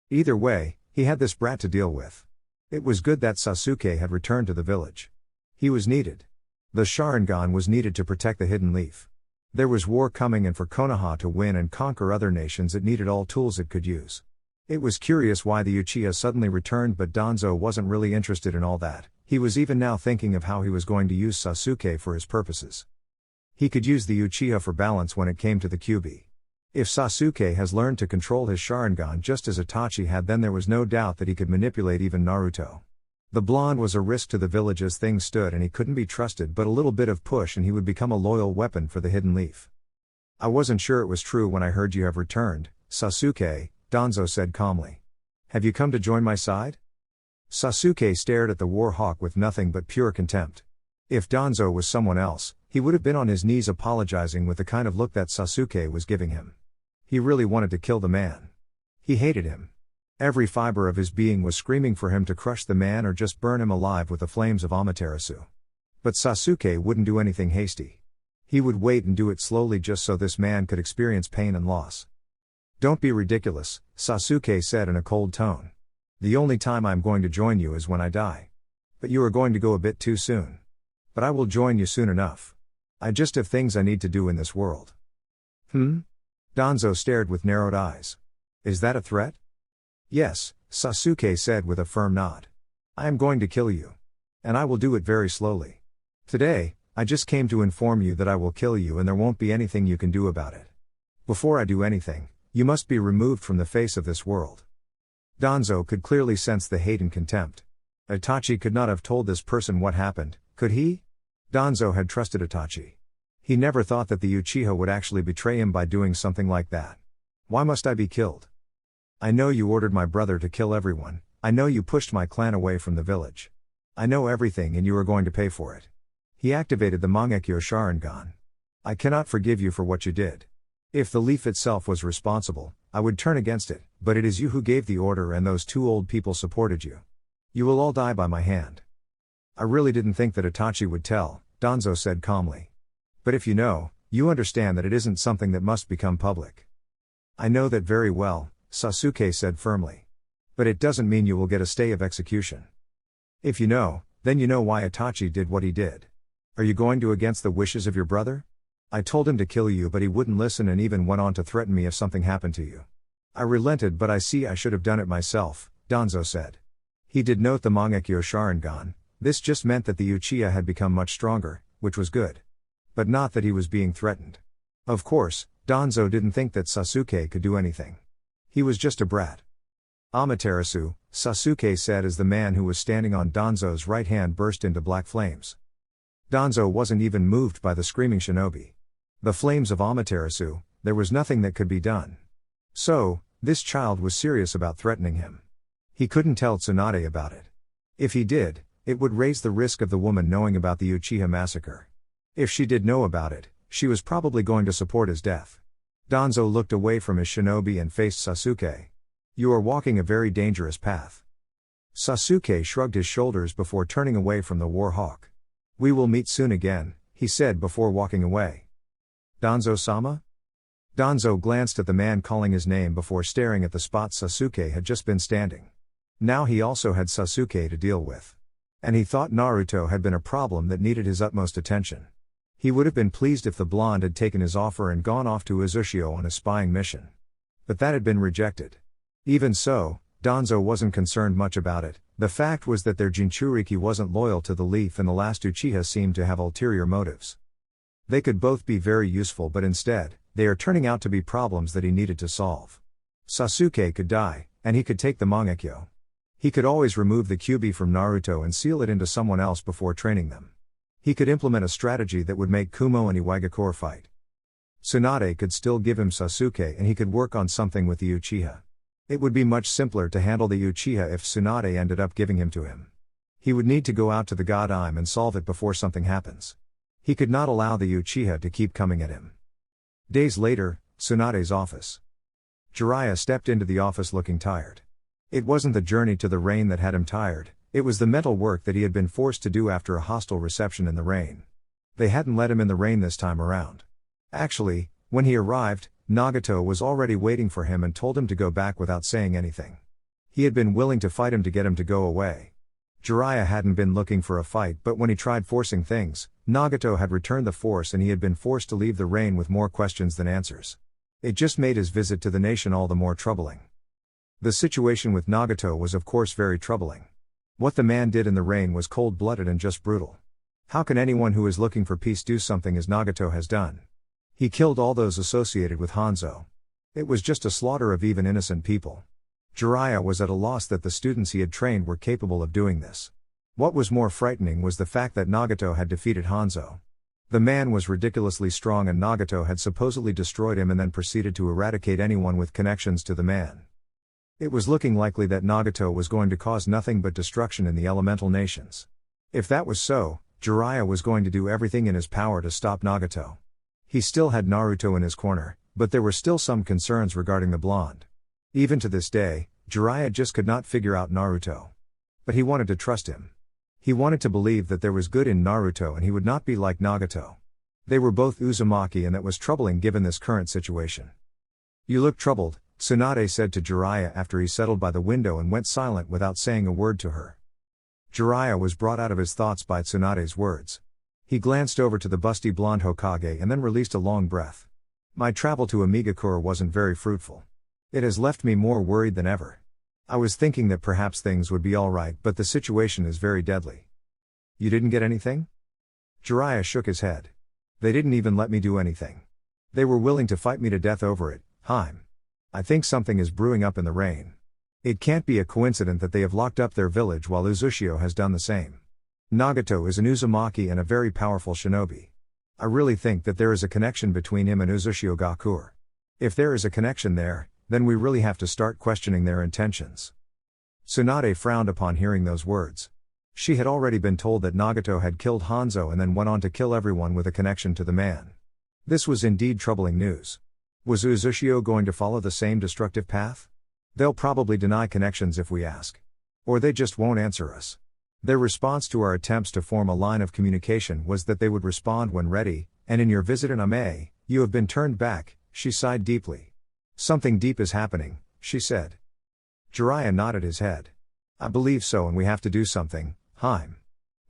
Either way, he had this brat to deal with. It was good that Sasuke had returned to the village. He was needed. The Sharingan was needed to protect the Hidden Leaf. There was war coming, and for Konoha to win and conquer other nations it needed all tools it could use. It was curious why the Uchiha suddenly returned, but Danzo wasn't really interested in all that. He was even now thinking of how he was going to use Sasuke for his purposes. He could use the Uchiha for balance when it came to the Kyuubi. If Sasuke has learned to control his Sharingan just as Itachi had, then there was no doubt that he could manipulate even Naruto. The blonde was a risk to the village as things stood, and he couldn't be trusted, but a little bit of push and he would become a loyal weapon for the Hidden Leaf. "I wasn't sure it was true when I heard you have returned, Sasuke," Danzo said calmly. "Have you come to join my side?" Sasuke stared at the war hawk with nothing but pure contempt. If Danzo was someone else, he would have been on his knees apologizing with the kind of look that Sasuke was giving him. He really wanted to kill the man. He hated him. Every fiber of his being was screaming for him to crush the man or just burn him alive with the flames of Amaterasu. But Sasuke wouldn't do anything hasty. He would wait and do it slowly just so this man could experience pain and loss. "Don't be ridiculous," Sasuke said in a cold tone. "The only time I'm going to join you is when I die. But you are going to go a bit too soon. But I will join you soon enough. I just have things I need to do in this world." Danzo stared with narrowed eyes. "Is that a threat?" "Yes," Sasuke said with a firm nod. "I am going to kill you. And I will do it very slowly. Today, I just came to inform you that I will kill you and there won't be anything you can do about it. Before I do anything, you must be removed from the face of this world." Danzo could clearly sense the hate and contempt. Itachi could not have told this person what happened, could he? Danzo had trusted Itachi. He never thought that the Uchiha would actually betray him by doing something like that. "Why must I be killed? I know you ordered my brother to kill everyone. I know you pushed my clan away from the village. I know everything and you are going to pay for it." He activated the Mangekyo Sharingan. "I cannot forgive you for what you did. If the leaf itself was responsible, I would turn against it, but it is you who gave the order and those two old people supported you. You will all die by my hand. I really didn't think that Itachi would tell, Danzo said calmly. But if you know, you understand that it isn't something that must become public. I know that very well, Sasuke said firmly. But it doesn't mean you will get a stay of execution. If you know, then you know why Itachi did what he did. Are you going to against the wishes of your brother? I told him to kill you but he wouldn't listen and even went on to threaten me if something happened to you. I relented but I see I should have done it myself, Danzo said. He did note the Mangekyo Sharingan. This just meant that the Uchiha had become much stronger, which was good. But not that he was being threatened. Of course, Danzo didn't think that Sasuke could do anything. He was just a brat. Amaterasu, Sasuke said as the man who was standing on Danzo's right hand burst into black flames. Danzo wasn't even moved by the screaming shinobi. The flames of Amaterasu, there was nothing that could be done. So, this child was serious about threatening him. He couldn't tell Tsunade about it. If he did, it would raise the risk of the woman knowing about the Uchiha massacre. If she did know about it, she was probably going to support his death. Danzo looked away from his shinobi and faced Sasuke. You are walking a very dangerous path. Sasuke shrugged his shoulders before turning away from the war hawk. We will meet soon again, he said before walking away. Danzo-sama? Danzo glanced at the man calling his name before staring at the spot Sasuke had just been standing. Now he also had Sasuke to deal with. And he thought Naruto had been a problem that needed his utmost attention. He would have been pleased if the blonde had taken his offer and gone off to Uzushio on a spying mission. But that had been rejected. Even so, Danzo wasn't concerned much about it. The fact was that their Jinchuriki wasn't loyal to the Leaf and the last Uchiha seemed to have ulterior motives. They could both be very useful but instead, they are turning out to be problems that he needed to solve. Sasuke could die, and he could take the Mangekyo. He could always remove the Kyuubi from Naruto and seal it into someone else before training them. He could implement a strategy that would make Kumo and Iwagakure fight. Tsunade could still give him Sasuke and he could work on something with the Uchiha. It would be much simpler to handle the Uchiha if Tsunade ended up giving him to him. He would need to go out to the Godime and solve it before something happens. He could not allow the Uchiha to keep coming at him. Days later, Tsunade's office. Jiraiya stepped into the office looking tired. It wasn't the journey to the rain that had him tired, it was the mental work that he had been forced to do after a hostile reception in the rain. They hadn't let him in the rain this time around. Actually, when he arrived, Nagato was already waiting for him and told him to go back without saying anything. He had been willing to fight him to get him to go away. Jiraiya hadn't been looking for a fight but when he tried forcing things, Nagato had returned the force and he had been forced to leave the rain with more questions than answers. It just made his visit to the nation all the more troubling. The situation with Nagato was of course very troubling. What the man did in the rain was cold-blooded and just brutal. How can anyone who is looking for peace do something as Nagato has done? He killed all those associated with Hanzo. It was just a slaughter of even innocent people. Jiraiya was at a loss that the students he had trained were capable of doing this. What was more frightening was the fact that Nagato had defeated Hanzo. The man was ridiculously strong and Nagato had supposedly destroyed him and then proceeded to eradicate anyone with connections to the man. It was looking likely that Nagato was going to cause nothing but destruction in the elemental nations. If that was so, Jiraiya was going to do everything in his power to stop Nagato. He still had Naruto in his corner, but there were still some concerns regarding the blonde. Even to this day, Jiraiya just could not figure out Naruto. But he wanted to trust him. He wanted to believe that there was good in Naruto and he would not be like Nagato. They were both Uzumaki and that was troubling given this current situation. You look troubled, Tsunade said to Jiraiya after he settled by the window and went silent without saying a word to her. Jiraiya was brought out of his thoughts by Tsunade's words. He glanced over to the busty blonde Hokage and then released a long breath. My travel to Amigakure wasn't very fruitful. It has left me more worried than ever. I was thinking that perhaps things would be alright but the situation is very deadly. You didn't get anything? Jiraiya shook his head. They didn't even let me do anything. They were willing to fight me to death over it, Haim. I think something is brewing up in the rain. It can't be a coincidence that they have locked up their village while Uzushio has done the same. Nagato is an Uzumaki and a very powerful shinobi. I really think that there is a connection between him and Uzushio Gakure. If there is a connection there, then we really have to start questioning their intentions. Tsunade frowned upon hearing those words. She had already been told that Nagato had killed Hanzo and then went on to kill everyone with a connection to the man. This was indeed troubling news. Was Uzushio going to follow the same destructive path? They'll probably deny connections if we ask. Or they just won't answer us. Their response to our attempts to form a line of communication was that they would respond when ready, and in your visit in Ame, you have been turned back. She sighed deeply. Something deep is happening, she said. Jiraiya nodded his head. I believe so, and we have to do something, Haim.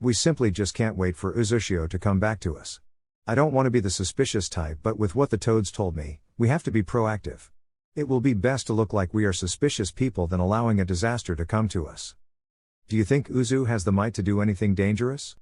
We simply just can't wait for Uzushio to come back to us. I don't want to be the suspicious type, but with what the toads told me, we have to be proactive. It will be best to look like we are suspicious people than allowing a disaster to come to us. Do you think Uzu has the might to do anything dangerous?